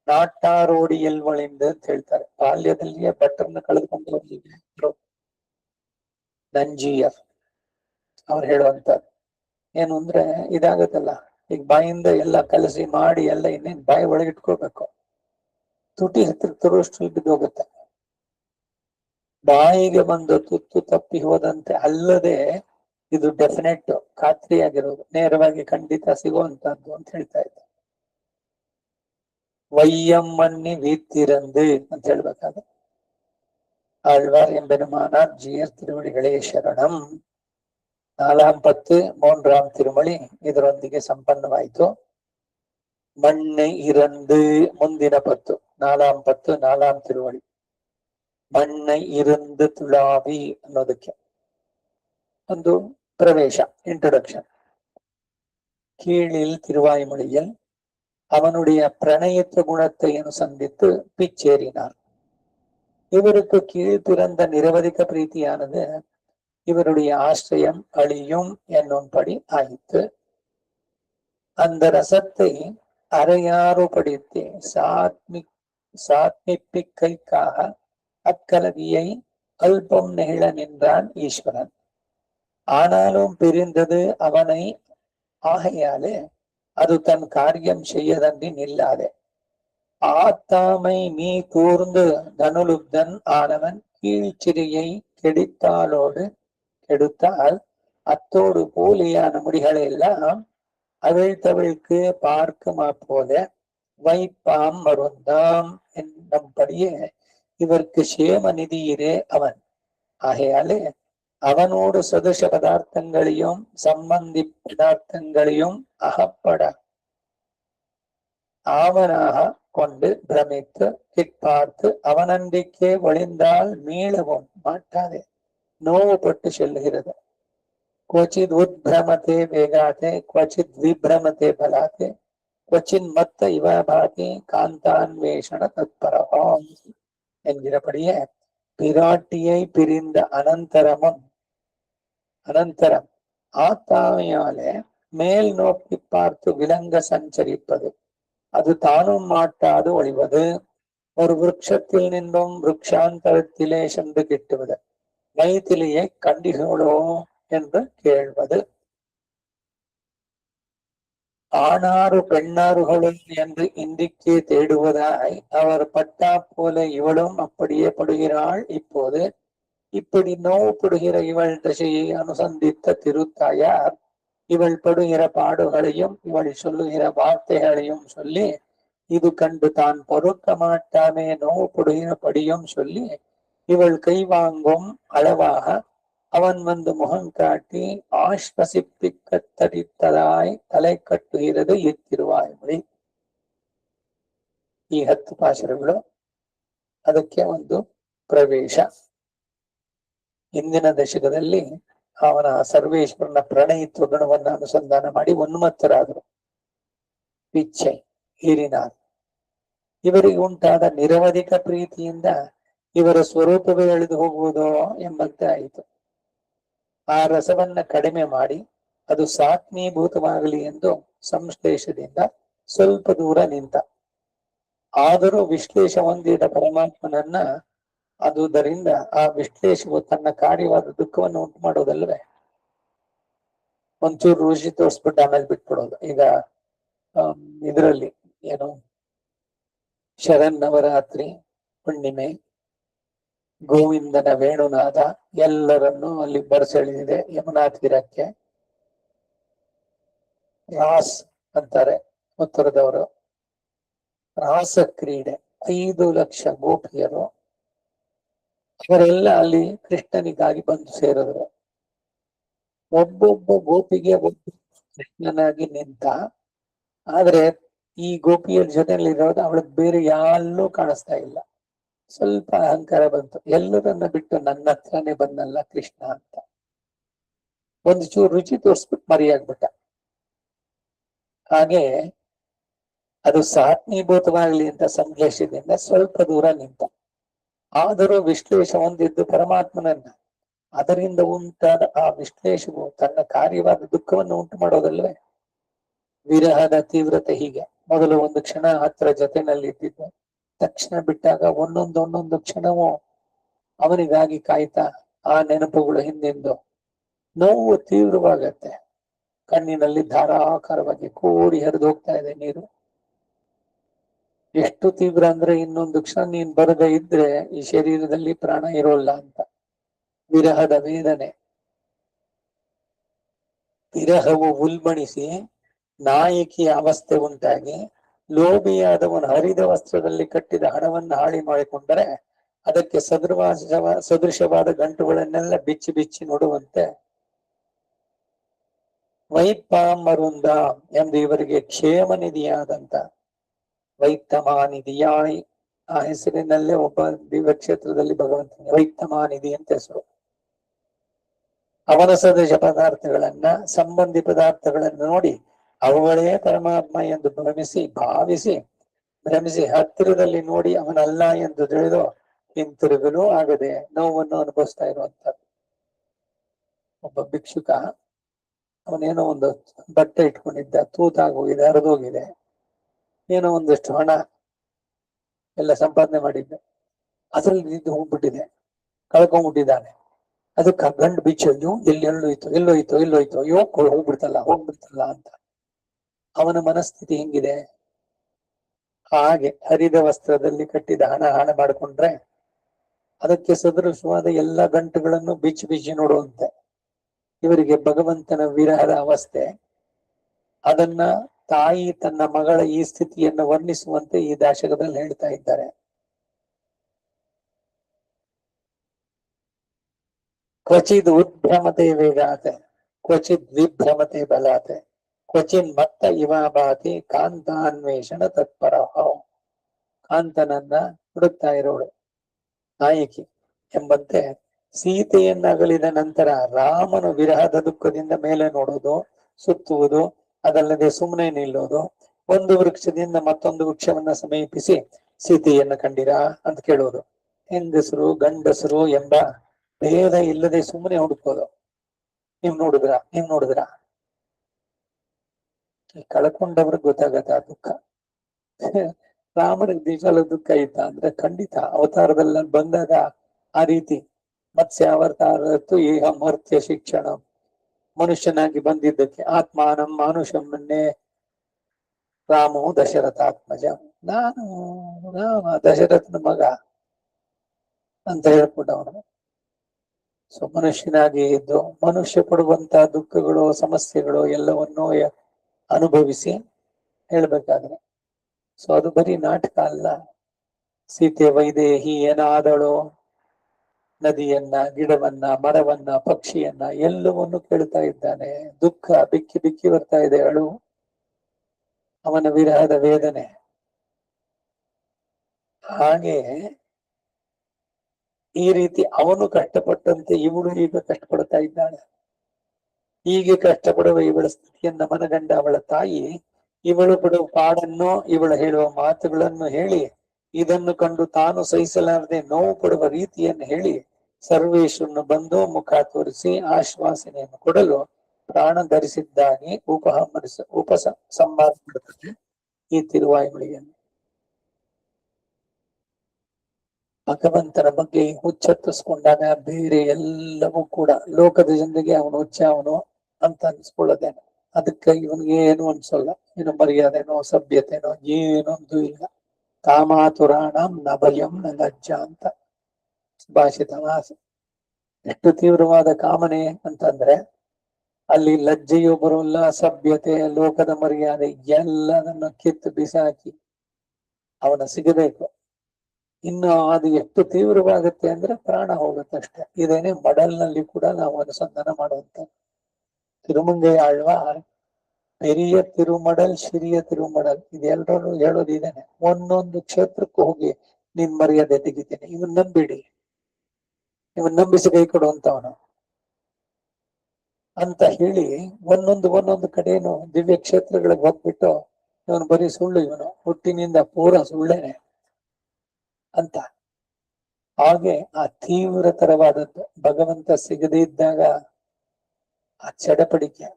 ನಾಟ್ಟಾರೋಡಿ ಎಲ್ವಳಿಂದ ಅಂತ ಹೇಳ್ತಾರೆ. ಬಾಲ್ಯದಲ್ಲಿಯೇ ಭಟ್ಟರನ್ನ ಕಳೆದುಕೊಂಡು ಹೋಗಿದ್ರು ನಂಜಿಯರ್. ಅವ್ರು ಹೇಳುವಂತ ಏನು ಅಂದ್ರೆ ಇದಾಗತ್ತಲ್ಲ, ಈಗ ಬಾಯಿಂದ ಎಲ್ಲ ಕಲಸಿ ಮಾಡಿ ಎಲ್ಲ ಇನ್ನೇನ್ ಬಾಯಿ ಒಳಗೆ ಇಟ್ಕೋಬೇಕು, ತುಟಿ ಹತ್ರ ತರುವಷ್ಟು ಬಿದ್ದೋಗುತ್ತೆ. ಬಾಯಿಗೆ ಬಂದು ತುತ್ತು ತಪ್ಪಿ ಹೋದಂತೆ ಅಲ್ಲದೆ ಇದು ಡೆಫಿನೆಟ್ ಖಾತ್ರಿಯಾಗಿರೋದು, ನೇರವಾಗಿ ಖಂಡಿತ ಸಿಗುವಂತದ್ದು ಅಂತ ಹೇಳ್ತಾ ಇದ್ದ. ವಯ್ಯಮ್ಮನ್ನಿ ವೀತಿರಂದು ಅಂತ ಹೇಳ್ಬೇಕಾದ್ರೆ ಆಳ್ವಾರ್ ಎಂಬೆನುಮಾನ ಜೀಯರ್ ತಿರುವಡಿಗಳೇ ಶರಣಂ. ನಾಲಾಂ ಪತ್ತು ಮೂನ್ರಾಮ್ ತಿರುಮಳಿ ಇದರೊಂದಿಗೆ ಸಂಪನ್ನವಾಯಿತು. ಮಣ್ಣೆ ಇರಂದು ಮುಂದಿನ ಪತ್ತು, ನಾಲಾಂ ಪತ್ತು ನಾಲಾಂ ತಿರುವಳಿ. ಮಣ್ಣೆ ಇರಂದು ತುಳಾವಿ ಅನ್ನೋದಕ್ಕೆ ಒಂದು ಪ್ರವೇಶ, ಇಂಟ್ರೊಡಕ್ಷನ್. கீழில் திருவாய்மொழியில் அவனுடைய பிரணயத்த குணத்தையும் சந்தித்து பிச்சேறினார். இவருக்கு கீழ் பிறந்த நிரவதிக பிரீத்தியானது இவருடைய ஆசிரியம் அழியும் என்னும்படி ஆயிற்று. அந்த ரசத்தை அரையாறுபடுத்தி சாத்மிப்பிக்கைக்காக அக்கலவியை அல்பம் நெகிழ நின்றான் ஈஸ்வரன். ஆனாலும் பிரிந்தது அவனை, ஆகையாலே அது தன் காரியம் செய்யதன்றி நில்லாதே. ஆத்தாமை நீ கூர்ந்து தனுலுப்தன் ஆனவன் கீழ்ச்சிறியை கெடுத்தாலோடு கெடுத்தால் அத்தோடு போலியான முடிகளை எல்லாம் அவிழ்த்தவிழ்க்கு பார்க்குமா போல வைப்பாம் மருந்தாம் என்னும்படியே இவருக்கு சேம நிதியிரே அவன். ஆகையாலே அவனோடு சதுஷ பதார்த்தங்களையும் சம்பந்தி பதார்த்தங்களையும் அகப்பட ஆவனாக கொண்டு பிரமித்து கிட்பார்த்து அவனன்றிக்கே ஒளிந்தால் மீளவும் மாட்டாதே, நோவுபட்டு செல்லுகிறது. क्वचिद उद्भ्रमते वेगाते क्वचिद विभ्रमते बलाते क्वचिन मत्त इव भाति कांतान्वेषण तत्परः என்கிறபடியே பிராட்டியை பிரிந்த அனந்தரம் ஆத்தாமையாலே மேல் நோக்கி பார்த்து விலங்க சஞ்சரிப்பது, அது தானும் மாட்டாது ஒழிவது, ஒரு விருட்சத்தில் நின்றும் விருட்சாந்தரத்திலே சென்று கிட்டுவது, மைத்திலியை கண்டிகளோ என்று கேள்வது, ஆணாறு பெண்ணாறுகளும் என்று இன்றைக்கே தேடுவதாய் அவர் பட்டா போல இவளும் அப்படியே படுகிறாள். இப்போது இப்படி நோவுபடுகிற இவள் தசையை அனுசந்தித்த திருத்தாயார் இவள் படுகிற பாடுகளையும் இவள் சொல்லுகிற வார்த்தைகளையும் சொல்லி, இது கண்டு தான் பொறுக்க மாட்டாமே நோவுபடுகிறபடியும் சொல்லி இவள் கை வாங்கும் அளவாக அவன் வந்து முகம் காட்டி ஆஸ்வசிப்பிக்க தரித்ததாய் தலை ಕಟ್ಟುகிறது ಇತ್ತಿರುವಾಯ್ಮೊಳಿ. ಈ 10 ಪಾಶರಗಳು ಅದಕ್ಕೆ ಒಂದು ಪ್ರವೇಶ. ಇಂದಿನ ದಶಕದಲ್ಲಿ ಅವನ ಸರ್ವೇಶ್ವರನ ಪ್ರಣಯಿತ್ವ ಗುಣವನ್ನ ಅನುಸಂಧಾನ ಮಾಡಿ ಉನ್ಮತ್ತರಾದರು. ಪಿಚ್ಚೈ ಹೀರಿನಾರ್ ಇವರಿಗೆ ಉಂಟಾದ ನಿರವಧಿಕ ಪ್ರೀತಿಯಿಂದ ಇವರ ಸ್ವರೂಪವೇ ಎಳೆದು ಹೋಗುವುದೋ ಎಂಬಂತೆ ಆಯಿತು. ಆ ರಸವನ್ನ ಕಡಿಮೆ ಮಾಡಿ ಅದು ಸಾತ್ಮೀಭೂತವಾಗಲಿ ಎಂದು ಸಂಶ್ಲೇಷದಿಂದ ಸ್ವಲ್ಪ ದೂರ ನಿಂತ. ಆದರೂ ವಿಶ್ಲೇಷ ಹೊಂದಿದ ಪರಮಾತ್ಮನನ್ನ ಆದುದರಿಂದ ಆ ವಿಶ್ಲೇಷವು ತನ್ನ ಕಾರ್ಯವಾದ ದುಃಖವನ್ನು ಉಂಟು ಮಾಡೋದಲ್ವೇ. ಒಂಚೂರು ರುಚಿ ತೋರಿಸ್ಬಿಟ್ಟು ಆಮೇಲೆ ಬಿಟ್ಬಿಡೋದು. ಈಗ ಇದರಲ್ಲಿ ಏನು ಶರನ್ನವರಾತ್ರಿ ಹುಣ್ಣಿಮೆ, ಗೋವಿಂದನ ವೇಣುನಾದ ಎಲ್ಲರನ್ನೂ ಅಲ್ಲಿ ಬರಸೆಳೆದಿದೆ. ಯಮುನಾ ತೀರಕ್ಕೆ ರಾಸ್ ಅಂತಾರೆ ಉತ್ತರದವರು. ರಾಸ ಕ್ರೀಡೆ, 5 ಲಕ್ಷ ಗೋಪಿಯರು ಅವರೆಲ್ಲ ಅಲ್ಲಿ ಕೃಷ್ಣನಿಗಾಗಿ ಬಂದು ಸೇರಿದ್ರು. ಒಬ್ಬೊಬ್ಬ ಗೋಪಿಗೆ ಒಬ್ಬ ಕೃಷ್ಣನಾಗಿ ನಿಂತ. ಆದ್ರೆ ಈ ಗೋಪಿಯರ ಜೊತೆಯಲ್ಲಿರೋದು ಅವಳಿಗೆ ಬೇರೆ ಯಾರಲ್ಲೂ ಕಾಣಿಸ್ತಾ ಇಲ್ಲ. ಸ್ವಲ್ಪ ಅಹಂಕಾರ ಬಂತು, ಎಲ್ಲರನ್ನ ಬಿಟ್ಟು ನನ್ನ ಹತ್ರನೇ ಬಂದಲ್ಲ ಕೃಷ್ಣ ಅಂತ. ಒಂದು ಚೂರು ರುಚಿ ತೋರಿಸ್ಬಿಟ್ಟು ಮರಿಯಾಗ್ಬಿಟ್ಟ. ಹಾಗೆ ಅದು ಸಾತ್ಮೀಭೂತವಾಗಲಿ ಅಂತ ಸಂಶ್ಲೇಷದಿಂದ ಸ್ವಲ್ಪ ದೂರ ನಿಂತ. ಆದರೂ ವಿಶ್ಲೇಷ ಹೊಂದಿದ್ದು ಪರಮಾತ್ಮನನ್ನ. ಅದರಿಂದ ಉಂಟಾದ ಆ ವಿಶ್ಲೇಷವು ತನ್ನ ಕಾರ್ಯವಾದ ದುಃಖವನ್ನು ಉಂಟು ಮಾಡೋದಲ್ವೇ. ವಿರಹದ ತೀವ್ರತೆ ಹೀಗೆ. ಮೊದಲು ಒಂದು ಕ್ಷಣ ಹತ್ರ ಜೊತೆನಲ್ಲಿ ಇದ್ದಿದ್ದು, ತಕ್ಷಣ ಬಿಟ್ಟಾಗ ಒಂದೊಂದು ಕ್ಷಣವೂ ಅವನಿಗಾಗಿ ಕಾಯ್ತಾ ಆ ನೆನಪುಗಳು ಹಿಂದಿಂದು ನೋವು ತೀವ್ರವಾಗತ್ತೆ. ಕಣ್ಣಿನಲ್ಲಿ ಧಾರಾಕಾರವಾಗಿ ಕೋಡಿ ಹರಿದು ಹೋಗ್ತಾ ಇದೆ ನೀರು. ಎಷ್ಟು ತೀವ್ರ ಅಂದ್ರೆ ಇನ್ನೊಂದು ಕ್ಷಣ ನೀನ್ ಬರದೇ ಇದ್ರೆ ಈ ಶರೀರದಲ್ಲಿ ಪ್ರಾಣ ಇರೋಲ್ಲ ಅಂತ. ವಿರಹದ ವೇದನೆ. ವಿರಹವು ಉಲ್ಬಣಿಸಿ ನಾಯಕಿಯ ಅವಸ್ಥೆ ಉಂಟಾಗಿ ಲೋಭಿಯಾದವನು ಹರಿದ ವಸ್ತ್ರದಲ್ಲಿ ಕಟ್ಟಿದ ಹಣವನ್ನು ಹಾಳಿ ಮಾಡಿಕೊಂಡರೆ ಅದಕ್ಕೆ ಸದೃಶವಾದ ಗಂಟುಗಳನ್ನೆಲ್ಲ ಬಿಚ್ಚಿ ಬಿಚ್ಚಿ ನೋಡುವಂತೆ ವೈಪಾಮರುಂದ ಎಂದು ಇವರಿಗೆ ಕ್ಷೇಮ ನಿಧಿಯಾದಂತ ವೈತ್ತಮಾನಿಧಿಯಾಯಿ ಆ ಹೆಸರಿನಲ್ಲೇ ಒಬ್ಬ ದಿವ್ಯ ಕ್ಷೇತ್ರದಲ್ಲಿ ಭಗವಂತನಿಗೆ ವೈತ್ತಮಾನಿಧಿ ಅಂತ ಹೆಸರು. ಅವನ ಸದೃಶ ಪದಾರ್ಥಗಳನ್ನ ಸಂಬಂಧಿ ಪದಾರ್ಥಗಳನ್ನು ನೋಡಿ ಅವುಗಳೇ ಪರಮಾತ್ಮ ಎಂದು ಭ್ರಮಿಸಿ ಹತ್ತಿರದಲ್ಲಿ ನೋಡಿ ಅವನಲ್ಲ ಎಂದು ತಿಳಿದು ಹಿಂತಿರುಗಲು ಆಗದೆ ನೋವನ್ನು ಅನುಭವಿಸ್ತಾ ಇರುವಂತ ಒಬ್ಬ ಭಿಕ್ಷುಕ. ಅವನೇನೋ ಒಂದು ಬಟ್ಟೆ ಇಟ್ಕೊಂಡಿದ್ದ, ತೂತಾಗೋಗಿದೆ, ಹರಿದೋಗಿದೆ. ಏನೋ ಒಂದಷ್ಟು ಹಣ ಎಲ್ಲ ಸಂಪಾದನೆ ಮಾಡಿದ್ದೆ, ಅದ್ರಲ್ಲಿ ನಿಂತು ಹೋಗ್ಬಿಟ್ಟಿದೆ, ಕಳ್ಕೊಂಡ್ಬಿಟ್ಟಿದ್ದಾನೆ. ಅದಕ್ಕೆ ಗಂಡು ಬಿಚ್ಚು ಎಲ್ಲೋಯ್ತು ಅಯ್ಯೋ ಹೋಗ್ಬಿಡ್ತಲ್ಲ ಅಂತ. ಅವನ ಮನಸ್ಥಿತಿ ಹೆಂಗಿದೆ? ಹಾಗೆ ಹರಿದ ವಸ್ತ್ರದಲ್ಲಿ ಕಟ್ಟಿದ ಹಣ ಮಾಡಿಕೊಂಡ್ರೆ ಅದಕ್ಕೆ ಸದೃಶವಾದ ಎಲ್ಲ ಗಂಟುಗಳನ್ನು ಬಿಚ್ಚಿ ನೋಡುವಂತೆ ಇವರಿಗೆ ಭಗವಂತನ ವಿರಹದ ಅವಸ್ಥೆ. ಅದನ್ನ ತಾಯಿ ತನ್ನ ಮಗಳ ಈ ಸ್ಥಿತಿಯನ್ನು ವರ್ಣಿಸುವಂತೆ ಈ ದಾಶಕದಲ್ಲಿ ಹೇಳ್ತಾ ಇದ್ದಾರೆ. ಕ್ವಚಿದ್ ಉದ್ಭ್ರಮತೆ ವೇಗಾತೆ ಕ್ವಚಿದ್ ವಿಭ್ರಮತೆ ಬಲಾತೆ ಕ್ವಚಿನ್ ಮತ್ತ ಇವಾಭಾತಿ ಕಾಂತಾನ್ವೇಷಣ ತತ್ಪರ. ಕಾಂತನನ್ನ ಹುಡುಕ್ತಾ ಇರೋಳು ನಾಯಕಿ ಎಂಬಂತೆ ಸೀತೆಯನ್ನಗಲಿದ ನಂತರ ರಾಮನ ವಿರಹದ ದುಃಖದಿಂದ ಮೇಲೆ ನೋಡುವುದು, ಸುತ್ತುವುದು, ಅದಲ್ಲದೆ ಸುಮ್ಮನೆ ನಿಲ್ಲೋದು, ಒಂದು ವೃಕ್ಷದಿಂದ ಮತ್ತೊಂದು ವೃಕ್ಷವನ್ನ ಸಮೀಪಿಸಿ ಸೀತೆಯನ್ನ ಕಂಡಿರಾ ಅಂತ ಕೇಳೋದು. ಹೆಂಗಸರು ಗಂಡಸರು ಎಂಬ ಭೇದ ಇಲ್ಲದೆ ಸುಮ್ಮನೆ ಹುಡುಕೋದು. ನೀವ್ ನೋಡಿದ್ರ ಕಳ್ಕೊಂಡವ್ರಿಗೆ ಗೊತ್ತಾಗತ್ತ ಆ ದುಃಖ. ರಾಮನಿಗೆ ನಿಜವಾದ ದುಃಖ ಇತ್ತ ಅಂದ್ರೆ ಖಂಡಿತ ಅವತಾರದಲ್ಲಿ ಬಂದಾಗ ಆ ರೀತಿ ಮತ್ಸ್ಯಾವತಾರತ್ತು ಏಹ ಮರ್ತ್ಯ ಶಿಕ್ಷಣ, ಮನುಷ್ಯನಾಗಿ ಬಂದಿದ್ದಕ್ಕೆ ಆತ್ಮಾನಂ ಮಾನುಷಮ್ಮನ್ನೇ ರಾಮೋ ದಶರಥಾತ್ಮಜ, ನಾನು ರಾಮ ದಶರಥನ ಮಗ ಅಂತ ಹೇಳ್ಬಿಟ್ಟವನು. ಸೊ ಮನುಷ್ಯನಾಗಿ ಇದ್ದು ಮನುಷ್ಯ ಪಡುವಂತಹ ದುಃಖಗಳು ಸಮಸ್ಯೆಗಳು ಎಲ್ಲವನ್ನೂ ಅನುಭವಿಸಿ ಹೇಳ್ಬೇಕಾದ್ರೆ. ಸೊ ಅದು ಬರೀ ನಾಟಕ ಅಲ್ಲ. ಸೀತೆ ವೈದೇಹಿ ಏನಾದಳು, ನದಿಯನ್ನ, ಗಿಡವನ್ನ, ಮರವನ್ನ, ಪಕ್ಷಿಯನ್ನ ಎಲ್ಲವನ್ನು ಕೇಳ್ತಾ ಇದ್ದಾನೆ. ದುಃಖ ಬಿಕ್ಕಿ ಬರ್ತಾ ಇದೆ, ಅಳು, ಅವನ ವಿರಹದ ವೇದನೆ. ಹಾಗೆ ಈ ರೀತಿ ಅವನು ಕಷ್ಟಪಟ್ಟಂತೆ ಇವಳು ಈಗ ಕಷ್ಟಪಡ್ತಾ ಇದ್ದಾಳೆ. ಹೀಗೆ ಕಷ್ಟಪಡುವ ಇವಳ ಸ್ಥಿತಿಯನ್ನ ಮನಗಂಡ ಅವಳ ತಾಯಿ ಇವಳು ಬಿಡುವ ಪಾಡನ್ನು, ಇವಳು ಹೇಳುವ ಮಾತುಗಳನ್ನು ಹೇಳಿ, ಇದನ್ನು ಕಂಡು ತಾನು ಸಹಿಸಲಾರದೆ ನೋವು ಪಡುವ ರೀತಿಯನ್ನು ಹೇಳಿ ಸರ್ವೇಶ್ವರನು ಬಂದು ಮುಖ ತೋರಿಸಿ ಆಶ್ವಾಸನೆಯನ್ನು ಕೊಡಲು ಪ್ರಾಣ ಧರಿಸಿದ್ದಾಗಿ ಸಂವಾದ ಮಾಡುತ್ತದೆ ಈ ತಿರುವಾಯುಮಳಿಯನ್ನು. ಭಗವಂತನ ಬಗ್ಗೆ ಹುಚ್ಚತ್ತಿಸ್ಕೊಂಡಾಗ ಬೇರೆ ಎಲ್ಲವೂ ಕೂಡ ಲೋಕದ ಜನರಿಗೆ ಅವನು ಅವನು ಅಂತ ಅನ್ಸ್ಕೊಳ್ಳೋದೇನು. ಅದಕ್ಕೆ ಇವನಿಗೆ ಏನು ಅನ್ಸಲ್ಲ, ಏನು ಮರ್ಯಾದೆನೋ ಸಭ್ಯತೆನೋ ಏನೊಂದು ಇಲ್ಲ. ಕಾಮಾತುರಾಣಂ ನ ಭಯಂ ನ ಲಜ್ಜ ಅಂತ ಭಾಷಿತ ಮಾಸೆ. ಎಷ್ಟು ತೀವ್ರವಾದ ಕಾಮನೆ ಅಂತಂದ್ರೆ ಅಲ್ಲಿ ಲಜ್ಜೆಯೂ ಬರೋಲ್ಲ, ಸಭ್ಯತೆ, ಲೋಕದ ಮರ್ಯಾದೆ ಎಲ್ಲದನ್ನ ಕಿತ್ತು ಬಿಸಾಕಿ ಅವನ ಸಿಗಬೇಕು. ಇನ್ನು ಅದು ಎಷ್ಟು ತೀವ್ರವಾಗುತ್ತೆ ಅಂದ್ರೆ ಪ್ರಾಣ ಹೋಗುತ್ತಷ್ಟೆ. ಇದೇನೆ ಮಡಲ್ನಲ್ಲಿ ಕೂಡ ನಾವು ಅನುಸಂಧಾನ ಮಾಡುವಂತ. ತಿರುಮಂಗೈ ಆಳ್ವಾರ್ ಪೆರಿಯ ತಿರುಮಡಲ್ ಶಿರಿಯ ತಿರುಮಡಲ್ ಇದೆಲ್ಲರೂ ಹೇಳೋದು ಇದೇನೆ. ಒಂದೊಂದು ಕ್ಷೇತ್ರಕ್ಕೂ ಹೋಗಿ ನಿನ್ ಮರ್ಯಾದೆ ತೆಗಿತೇನೆ, ಇವನ್ ನಂಬಿಡಿ, ಇವನ್ ನಂಬಿಸಿ ಕೈ ಕೊಡುವಂತವನು ಅಂತ ಹೇಳಿ ಒಂದೊಂದು ಕಡೆನು ದಿವ್ಯ ಕ್ಷೇತ್ರಗಳಿಗೆ ಹೋಗ್ಬಿಟ್ಟು ಇವನು ಬರೀ ಸುಳ್ಳು, ಇವನು ಹುಟ್ಟಿನಿಂದ ಪೂರ ಸುಳ್ಳೇನೆ ಅಂತ. ಹಾಗೆ ಆ ತೀವ್ರತರವಾದದ್ದು ಭಗವಂತ ಸಿಗದೇ ಇದ್ದಾಗ ಆ ಚಡಪಡಿಕೆ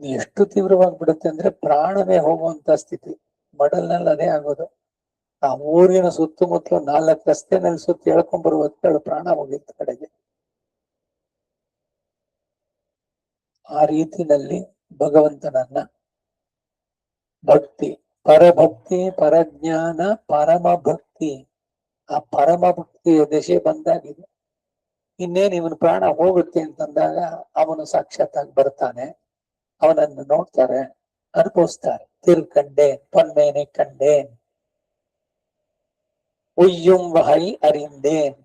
ಎಷ್ಟು ತೀವ್ರವಾಗ್ಬಿಡುತ್ತೆ ಅಂದ್ರೆ ಪ್ರಾಣವೇ ಹೋಗುವಂತ ಸ್ಥಿತಿ. ಮಡಲ್ನಲ್ಲಿ ಅದೇ ಆಗೋದು. ಆ ಊರಿನ ಸುತ್ತಮುತ್ತಲು 4 ರಸ್ತೆನಲ್ಲಿ ಸುತ್ತ ಎಳ್ಕೊಂಡ್ ಬರುವತ್ತೇಳು ಪ್ರಾಣ ಹೋಗಿತ್ತು ಕಡೆಗೆ. ಆ ರೀತಿನಲ್ಲಿ ಭಗವಂತನನ್ನ ಭಕ್ತಿ, ಪರಭಕ್ತಿ, ಪರಜ್ಞಾನ, ಪರಮ ಭಕ್ತಿ, ಆ ಪರಮ ಭಕ್ತಿಯ ದಶೆ ಬಂದಾಗಿದೆ. ಇನ್ನೇನು ಇವನು ಪ್ರಾಣ ಹೋಗುತ್ತೆ ಅಂತಂದಾಗ ಅವನು ಸಾಕ್ಷಾತ್ತಾಗಿ ಬರ್ತಾನೆ, ಅವನನ್ನು ನೋಡ್ತಾರೆ, ಅನುಭವಿಸ್ತಾರೆ. ತಿರ್ಕಂಡೇನ್ ಪೊನ್ಮೇನೆ ಕಂಡೇನ್ ಉಯ್ಯುಂ ವಹೈ ಅರಿಂದೇನ್,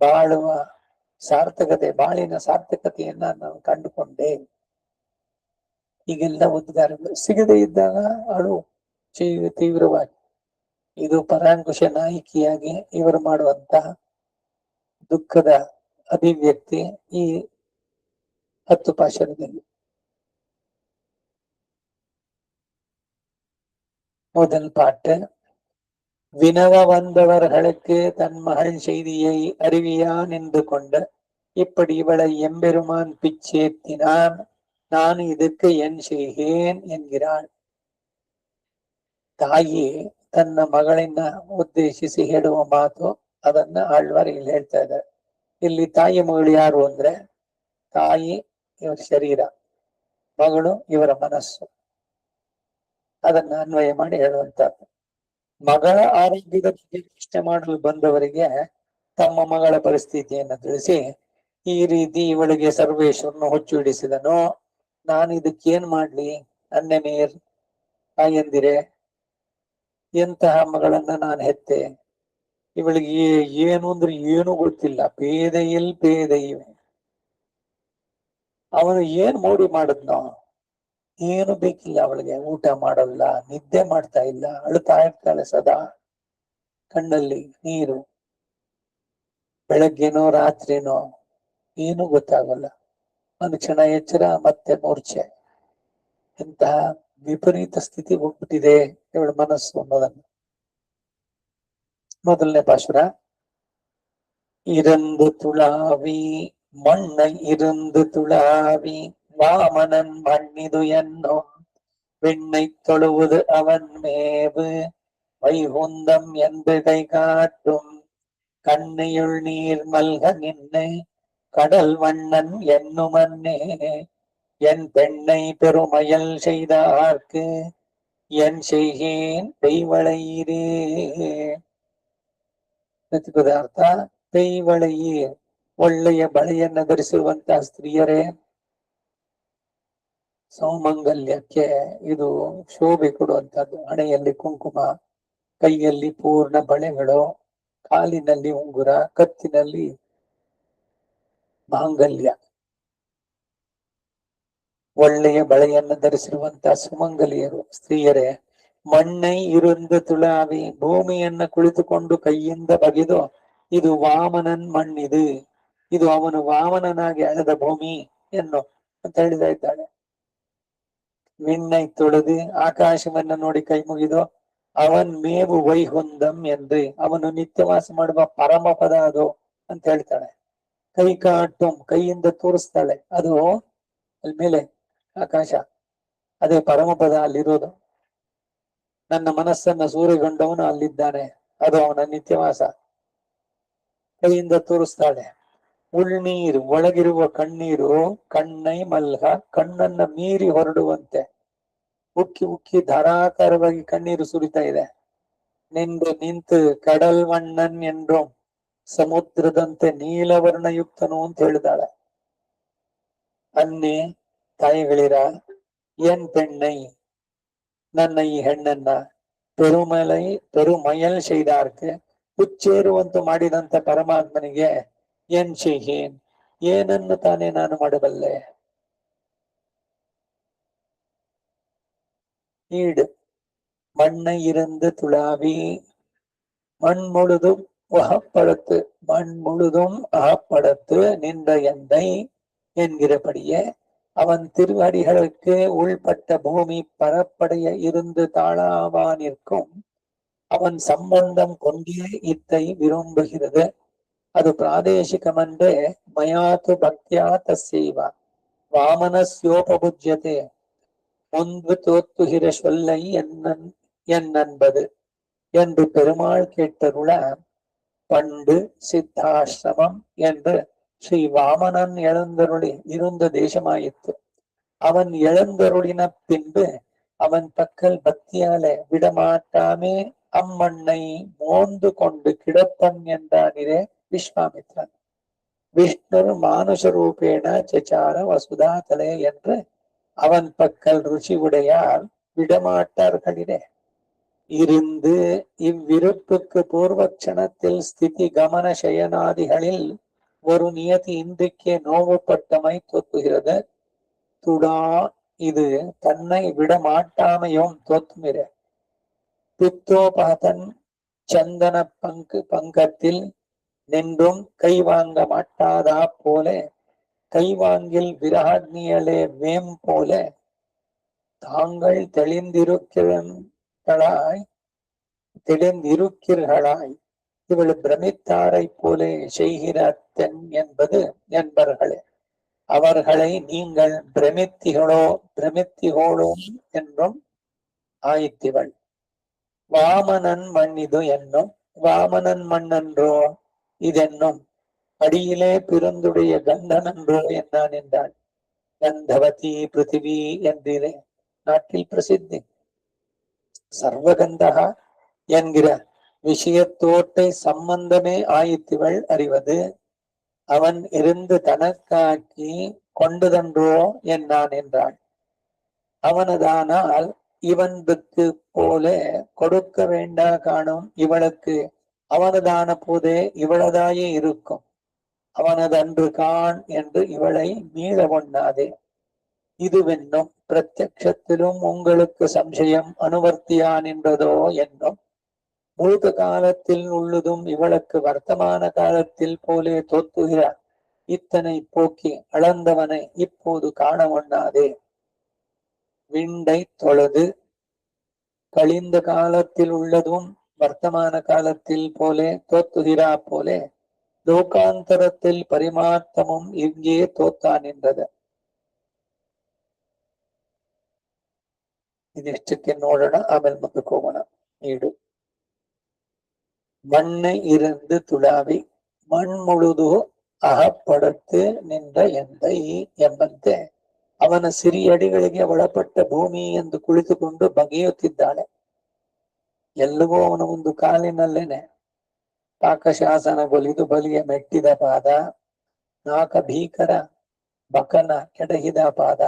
ಬಾಳುವ ಸಾರ್ಥಕತೆ, ಬಾಳಿನ ಸಾರ್ಥಕತೆಯನ್ನ ನಾನು ಕಂಡುಕೊಂಡೆ. ಹೀಗೆಲ್ಲ ಉದ್ಗಾರಗಳು ಸಿಗದೇ ಇದ್ದಾಗ ಅಳು ತೀವ್ರವಾಗಿ. ಇದು ಪರಾಂಕುಶ ನಾಯಕಿಯಾಗಿ ಇವರು ಮಾಡುವಂತಹ ದುಃಖದ ಅಭಿವ್ಯಕ್ತಿ ಈ 10 ಪಾಶರದಲ್ಲಿ. முதல் பாட்டு. வினவ வந்தவர் களுக்கு தன் மகள் செய்தியை அறிவியான் என்று கொண்டு இப்படி இவளை எம்பெருமான் பிச்சேத்தினான், நான் ಇದಕ್ಕೆ ಏನ್ செய்கேன் என்கிறாள். ತಾಯಿ ತನ್ನ ಮಗಳಿನ ಉದ್ದೇಶಿಸಿ ಹೇಳುವ ಮಾತು, ಅದನ್ನ ಆಳ್ವಾರ್ ಇಲ್ಲಿ ಹೇಳ್ತಾ ಇದ್ದಾರೆ. ಇಲ್ಲಿ ತಾಯಿ ಮಗಳು ಯಾರು ಅಂದ್ರೆ, ತಾಯಿ ಇವರ ಶರೀರ, ಮಗಳು ಇವರ ಮನಸ್ಸು. ಅದನ್ನ ಅನ್ವಯ ಮಾಡಿ ಹೇಳುವಂತದ್ದು. ಮಗಳ ಆರೋಗ್ಯದ ಬಗ್ಗೆ ಪ್ರಶ್ನೆ ಮಾಡಲು ಬಂದವರಿಗೆ ತಮ್ಮ ಮಗಳ ಪರಿಸ್ಥಿತಿಯನ್ನು ತಿಳಿಸಿ, ಈ ರೀತಿ ಇವಳಿಗೆ ಸರ್ವೇಶ್ವರನು ಹುಚ್ಚು ಹಿಡಿಸಿದನು, ನಾನು ಇದಕ್ಕೇನ್ ಮಾಡ್ಲಿ ಅನ್ನೆಮೇರ್ ತಾಯಂದಿರೆ, ಎಂತಹ ಮಗಳನ್ನ ನಾನು ಹೆತ್ತೆ, ಇವಳಿಗೆ ಏನು ಅಂದ್ರೆ ಏನು ಗೊತ್ತಿಲ್ಲ, ಪೇದೆಯಲ್ಲಿ ಪೇದೆ ಇವೆ. ಅವನು ಏನ್ ಮೋಡಿ ಮಾಡಿದ್ನೋ, ಏನು ಬೇಕಿಲ್ಲ ಅವಳಿಗೆ, ಊಟ ಮಾಡಲ್ಲ, ನಿದ್ದೆ ಮಾಡ್ತಾ ಇಲ್ಲ, ಅಳ್ತಾ ಇರ್ತಾಳೆ ಸದಾ, ಕಣ್ಣಲ್ಲಿ ನೀರು, ಬೆಳಗ್ಗೆನೋ ರಾತ್ರಿನೋ ಏನು ಗೊತ್ತಾಗಲ್ಲ. ಒಂದು ಕ್ಷಣ ಎಚ್ಚರ, ಮತ್ತೆ ಮೂರ್ಛೆ. ಎಂತಹ ವಿಪರೀತ ಸ್ಥಿತಿ ಹೋಗ್ಬಿಟ್ಟಿದೆ ಇವಳ ಮನಸ್ಸು ಅನ್ನೋದನ್ನು. ಮೊದಲನೇ ಪಾಶುರ. இருந்து துளாவி மண்ணை இருந்து துளாவி வாமனன் மண்ணிது என்னும் விண்ணை தொழுவது அவன் மேவு வைகுந்தம் என்று கை காட்டும் கண்ணையுள் நீர் மல்க நின்று கடல் வண்ணன் என்னுமன்னே என் பெண்ணை பெருமயல் செய்தார்க்கு என் செய்கேன் பெய்வளையீரே. ಪ್ರತಿಪದಾರ್ಥ ಕೈವಳೆಯೇ, ಒಳ್ಳೆಯ ಬಳೆಯನ್ನ ಧರಿಸಿರುವಂತಹ ಸ್ತ್ರೀಯರೇ, ಸೌಮಂಗಲ್ಯಕ್ಕೆ ಇದು ಶೋಭೆ ಕೊಡುವಂತಹದ್ದು. ಹಣೆಯಲ್ಲಿ ಕುಂಕುಮ, ಕೈಯಲ್ಲಿ ಪೂರ್ಣ ಬಳೆಗಳು, ಕಾಲಿನಲ್ಲಿ ಉಂಗುರ, ಕತ್ತಿನಲ್ಲಿ ಮಾಂಗಲ್ಯ. ಒಳ್ಳೆಯ ಬಳೆಯನ್ನ ಧರಿಸಿರುವಂತಹ ಸುಮಂಗಲಿಯರು ಸ್ತ್ರೀಯರೇ, ಮಣ್ಣೈ ಇರುಂದು ತುಳಾವಿ, ಭೂಮಿಯನ್ನ ಕುಳಿತುಕೊಂಡು ಕೈಯಿಂದ ಬಗೆದು, ಇದು ವಾಮನನ್ ಮಣ್ಣಿದು, ಇದು ಅವನು ವಾಮನನಾಗಿ ಅಳೆದ ಭೂಮಿ ಎನ್ನು ಅಂತ ಹೇಳಿದ ಇದ್ದಾಳೆ. ವಿಣ್ಣೈ ತೊಳೆದು, ಆಕಾಶವನ್ನ ನೋಡಿ ಕೈ ಮುಗಿದು, ಅವನ್ ಮೇವು ವೈಹುಂದಂ ಎಂದು, ಅವನು ನಿತ್ಯವಾಸ ಮಾಡುವ ಪರಮ ಪದ ಅದು ಅಂತ ಹೇಳ್ತಾಳೆ. ಕೈ ಕಾಟುಂ, ಕೈಯಿಂದ ತೋರಿಸ್ತಾಳೆ, ಅದು ಅಲ್ಲಿ ಮೇಲೆ ಆಕಾಶ, ಅದೇ ಪರಮಪದ ಅಲ್ಲಿರೋದು. ನನ್ನ ಮನಸ್ಸನ್ನ ಸೂರೆಗೊಂಡವನು ಅಲ್ಲಿದ್ದಾನೆ, ಅದು ಅವನ ನಿತ್ಯವಾಸ. ಕೈಯಿಂದ ತೋರಿಸ್ತಾಳೆ. ಉಳ್ನೀರು, ಒಳಗಿರುವ ಕಣ್ಣೀರು, ಕಣ್ಣೈ ಮಲ್ಹ, ಕಣ್ಣನ್ನ ಮೀರಿ ಹೊರಡುವಂತೆ ಉಕ್ಕಿ ಉಕ್ಕಿ ಧಾರಾಕಾರವಾಗಿ ಕಣ್ಣೀರು ಸುರಿತಾ ಇದೆ. ನಿಂತು ಕಡಲ್ ವಣ್ಣನ್ ಎಂದು, ಸಮುದ್ರದಂತೆ ನೀಲವರ್ಣಯುಕ್ತನು ಅಂತ ಹೇಳಿದಾಳೆ. ಅನ್ನೆ ತಾಯಿಗಳಿರ, ಏನ್ ಪೆಣ್ಣೈ, ನನ್ನ ಈ ಹೆಣ್ಣನ್ನ ಪೆರುಮಯಲ್ ಶೈದಾರ್ಕೆ, ಹುಚ್ಚೇರುವಂತೆ ಮಾಡಿದಂತ ಪರಮಾತ್ಮನಿಗೆ ಏನ್ ಶೈಹೇನ್, ಏನನ್ನು ತಾನೇ ನಾನು ಮಾಡಬಲ್ಲೆ. ஈடு மண்ணை இருந்து துளாவி, மண் முழுதும் அகப்படத்து, மண் முழுதும் அகப்படத்து நின்ற எந்தை என்கிறபடியே அவன் திருவடிகளுக்கு உள்பட்ட பூமி பரப்படைய இருந்து தாழாவா நிற்கும் அவன் சம்பந்தம் கொண்டே இத்தை விரும்புகிறது. ಅದು ಪ್ರಾದೇಶಿಕಮಂದ್ರೆ ಮಯಾತು ಭಕ್ತ್ಯಾ ತಸ್ಯೈವ ವಾಮನಸ್ಯೋಪಭುಜ್ಯತೆ முன்பு தோத்துகிற சொல்லை என்னன்பது என்று பெருமாள் கேட்டருள, பண்டு சித்தாசிரமம் என்று ஸ்ரீ வாமனன் எழுந்தருளி இருந்த தேசமாயிற்று. அவன் எழுந்தருளின பின்பு அவன் பக்கல் பக்தியாலே விடமாட்டாமே அம்மண்ணை மோந்து கொண்டு கிடப்பன் என்றானிரே விஸ்வாமித்ரன். விஷ்ணு மானுஷ ரூபேண சச்சார வசுதா தலே என்று அவன் பக்கல் ருச்சி உடையால் விடமாட்டார்களே. இருந்து இவ்விருப்புக்கு பூர்வக்ஷணத்தில் ஸ்திதி கமன சயனாதிகளில் ஒரு நியதி இன்றைக்கே நோவுப்பட்டமை தோற்றுகிறது. துடா இது தன்னை விட மாட்டாமையும் தோத்துமிர பித்தோபகதன் சந்தன பங்கத்தில் நின்றும் கை வாங்க மாட்டாதா போல கைவாங்கில் விராக்னியலே வேம் போல தாங்கள் தெளிந்திருக்கிறீர்களாய் இவள் பிரமித்தாரை போலே செய்கிற தென் என்பது என்பர்களே அவர்களை நீங்கள் பிரமித்திகளோடும் என்றும் ஆயித்திவள் வாமனன் மண்ணிது என்னும் வாமனன் மண்ணன்றோ இதென்னும் அடியிலே பிறந்துடைய கந்தனன்றோ என்னான் என்றாள் கந்தவதி பிருத்திவி என்றே நாட்டில் பிரசித்தி சர்வகந்தகா என்கிற விஷயத்தோட்டை சம்பந்தமே ஆயித்திவள் அறிவது அவன் இருந்து தனக்காக்கி கொண்டதன்றோ என்னான் என்றாள் அவனதானால் இவனுக்கு போல கொடுக்க வேண்டா காணும் இவளுக்கு அவனதான போதே இவளதாயே இருக்கும் அவனதன்று கான் என்று இவளை மீள கொண்டாதே இதுவென்னும் பிரத்யக்ஷத்திலும் உங்களுக்கு சம்சயம் அனுவர்த்தியான் என்றதோ என்னும் பூத காலத்தில் உள்ளதும் இவளுக்கு வர்த்தமான காலத்தில் போலே தோத்துகிறார் இத்தனை போக்கி அளந்தவனை இப்போது காண ஒண்ணாதே விண்டை தொழுது கழிந்த காலத்தில் உள்ளதும் வர்த்தமான காலத்தில் போலே தோத்துகிறா போலே ಲೋಕಾಂತರத்தில் ಪರಿಮಾರ್ಥமும் இங்கே ತೋತಾನ್ ಎಂದದ ಇದೆಷ್ಟಕ್ಕೆ ನೋಡೋಣ ಆಮೇಲೆ ಮುಂದಕ್ಕೆ ಹೋಗೋಣ ನೀಡು மண்ணை இருந்து துளாவி மண் முழுது ಅಹಪಡುತ್ತೆ ನಿಂದ ಎಂದೈ ಎಂಬಂತೆ ಅವನ ಸಿರಿಯಡಿಗಳಿಗೆ ಒಳಪಟ್ಟ ಭೂಮಿ ಎಂದು ಕುಳಿತುಕೊಂಡು ಬಗೆಯುತ್ತಿದ್ದಾಳೆ ಎಲ್ಲವೂ ಅವನ ಒಂದು ಕಾಲಿನಲ್ಲೇನೆ ಪಾಕಶಾಸನಗೊಲಿದು ಬಲಿಯ ಮೆಟ್ಟಿದ ಪಾದ ನಾಕ ಭೀಕರ ಬಕನ ಕೆಡಹಿದ ಪಾದ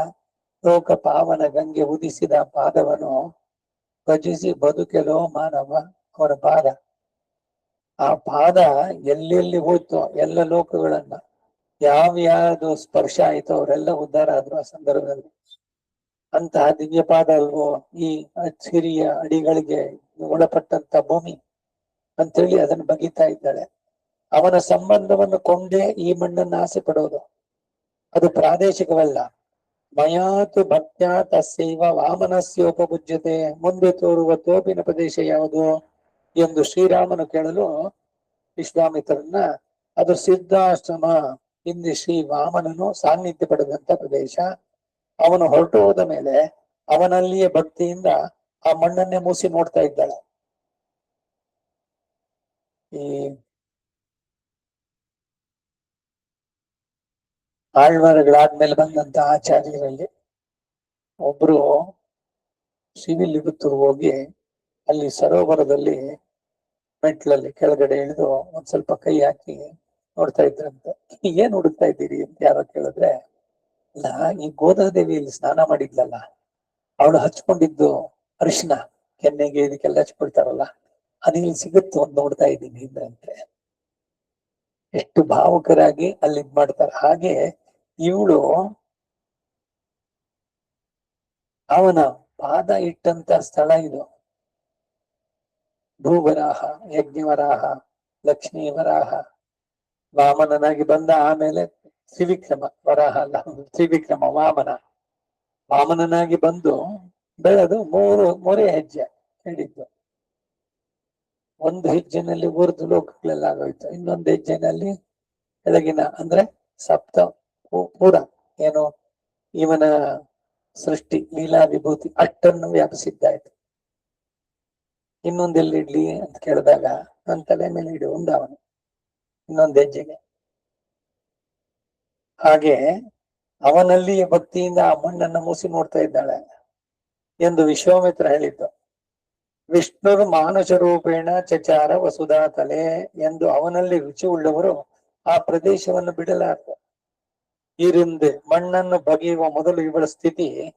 ಲೋಕ ಪಾವನ ಗಂಗೆ ಉದಿಸಿದ ಪಾದವನ್ನು ಭಜಿಸಿ ಬದುಕೆಲೋ ಮಾನವ ಅವರ ಪಾದ ಆ ಪಾದ ಎಲ್ಲೆಲ್ಲಿ ಹೋಯ್ತೋ ಎಲ್ಲ ಲೋಕಗಳನ್ನ ಯಾವ್ಯಾವ್ದು ಸ್ಪರ್ಶ ಆಯ್ತೋ ಅವರೆಲ್ಲ ಉದ್ಧಾರ ಆದ್ರು ಆ ಸಂದರ್ಭದಲ್ಲಿ ಅಂತಹ ದಿವ್ಯ ಪಾದ ಅಲ್ವೋ ಈ ಸಿರಿಯ ಅಡಿಗಳಿಗೆ ಒಳಪಟ್ಟಂತ ಭೂಮಿ ಅಂತೇಳಿ ಅದನ್ನ ಬಗೀತಾ ಇದ್ದಾಳೆ ಅವನ ಸಂಬಂಧವನ್ನು ಕೊಂಡೇ ಈ ಮಣ್ಣನ್ನು ಆಸೆ ಪಡೋದು ಅದು ಪ್ರಾದೇಶಿಕವಲ್ಲ ಮಯಾತು ಭಕ್ತ್ಯ ತಸ್ಸೈವ ವಾಮನಸ್ಯೋಪಭುಜ್ಯತೆ ಮುಂದೆ ತೋರುವ ತೋಪಿನ ಪ್ರದೇಶ ಯಾವುದು ಎಂದು ಶ್ರೀರಾಮನು ಕೇಳಲು ವಿಶ್ವಾಮಿತ್ರನ್ನ ಅದು ಸಿದ್ಧಾಶ್ರಮ ಹಿಂದೆ ಶ್ರೀ ವಾಮನನು ಸಾನ್ನಿಧ್ಯ ಪಡೆದಂತ ಪ್ರದೇಶ ಅವನು ಹೊರಟು ಹೋದ ಮೇಲೆ ಅವನಲ್ಲಿಯೇ ಭಕ್ತಿಯಿಂದ ಆ ಮಣ್ಣನ್ನೇ ಮೂಸಿ ನೋಡ್ತಾ ಇದ್ದಾಳೆ ಈ ಆಳ್ವಾರಗಳಾದ್ಮೇಲೆ ಬಂದಂತ ಆಚಾರ್ಯರಲ್ಲಿ ಒಬ್ರು ಸಿವಿಲ್ ಇರುತ್ತರು ಹೋಗಿ ಅಲ್ಲಿ ಸರೋವರದಲ್ಲಿ ಮೆಟ್ಲಲ್ಲಿ ಕೆಳಗಡೆ ಇಳಿದು ಒಂದ್ ಸ್ವಲ್ಪ ಕೈ ಹಾಕಿ ನೋಡ್ತಾ ಇದ್ರಂತೆ ಏನ್ ಹುಡುಕ್ತಾ ಇದ್ದೀರಿ ಅಂತ ಯಾರೋ ಕೇಳಿದ್ರೆ ಅಲ್ಲ ಈ ಗೋದಾದೇವಿ ಇಲ್ಲಿ ಸ್ನಾನ ಮಾಡಿದ್ಲಲ್ಲ ಅವಳು ಹಚ್ಕೊಂಡಿದ್ದು ಅರಿಶಿನ ಕೆನ್ನೆಗೆ ಇದಕ್ಕೆಲ್ಲ ಹಚ್ಕೊಳ್ತಾರಲ್ಲ ಅದು ಇಲ್ಲಿ ಸಿಗುತ್ತೆ ಅಂತ ನೋಡ್ತಾ ಇದ್ದೀನಿ ಇದ್ರಂತೆ ಎಷ್ಟು ಭಾವುಕರಾಗಿ ಅಲ್ಲಿ ಇದ್ ಮಾಡ್ತಾರೆ ಹಾಗೆ ಇವಳು ಅವನ ಪಾದ ಇಟ್ಟಂತ ಸ್ಥಳ ಇದು ಭೂವರಾಹ ಯಜ್ಞವರಾಹ ಲಕ್ಷ್ಮೀವರಾಹ ವಾಮನನಾಗಿ ಬಂದ ಆಮೇಲೆ ತ್ರಿವಿಕ್ರಮ ವರಾಹ ಅಲ್ಲ ತ್ರಿವಿಕ್ರಮ ವಾಮನನಾಗಿ ಬಂದು ಬೆಳೆದು ಮೂರೇ ಹೆಜ್ಜೆ ಹೇಳಿದ್ದು ಒಂದು ಹೆಜ್ಜೆನಲ್ಲಿ ಊರ್ದು ಲೋಕಗಳೆಲ್ಲ ಆಗೋಯ್ತು ಇನ್ನೊಂದು ಹೆಜ್ಜೆನಲ್ಲಿ ಕೆಳಗಿನ ಅಂದ್ರೆ ಸಪ್ತ ಪೂರ ಏನು ಇವನ ಸೃಷ್ಟಿ ಲೀಲಾ ವಿಭೂತಿ ಅಷ್ಟನ್ನು ವ್ಯಾಪಿಸಿದ್ದಾಯ್ತು ಇನ್ನೊಂದೆಲ್ಲಿಡ್ಲಿ ಅಂತ ಕೇಳಿದಾಗ ನನ್ನ ತಲೆ ಮೇಲೆ ಇಡು ಅವನು ಇನ್ನೊಂದು ಹೆಜ್ಜೆಗೆ ಹಾಗೆ ಅವನಲ್ಲಿ ಭಕ್ತಿಯಿಂದ ಆ ಮಣ್ಣನ್ನು ಮೂಸಿ ನೋಡ್ತಾ ಇದ್ದಾಳೆ ಎಂದು ವಿಶ್ವಾಮಿತ್ರ ಹೇಳಿದ್ದು ವಿಷ್ಣುರು ಮಾನುಷ ರೂಪೇಣ ಚಚಾರ ವಸುಧಾ ತಲೆ ಎಂದು ಅವನಲ್ಲಿ ರುಚಿ ಉಳ್ಳವರು ಆ ಪ್ರದೇಶವನ್ನು ಬಿಡಲಾರದು ಇರಿಂದ ಮಣ್ಣನ್ನು ಬಗೆಯುವ ಮೊದಲು ಇವಳ ಸ್ಥಿತಿ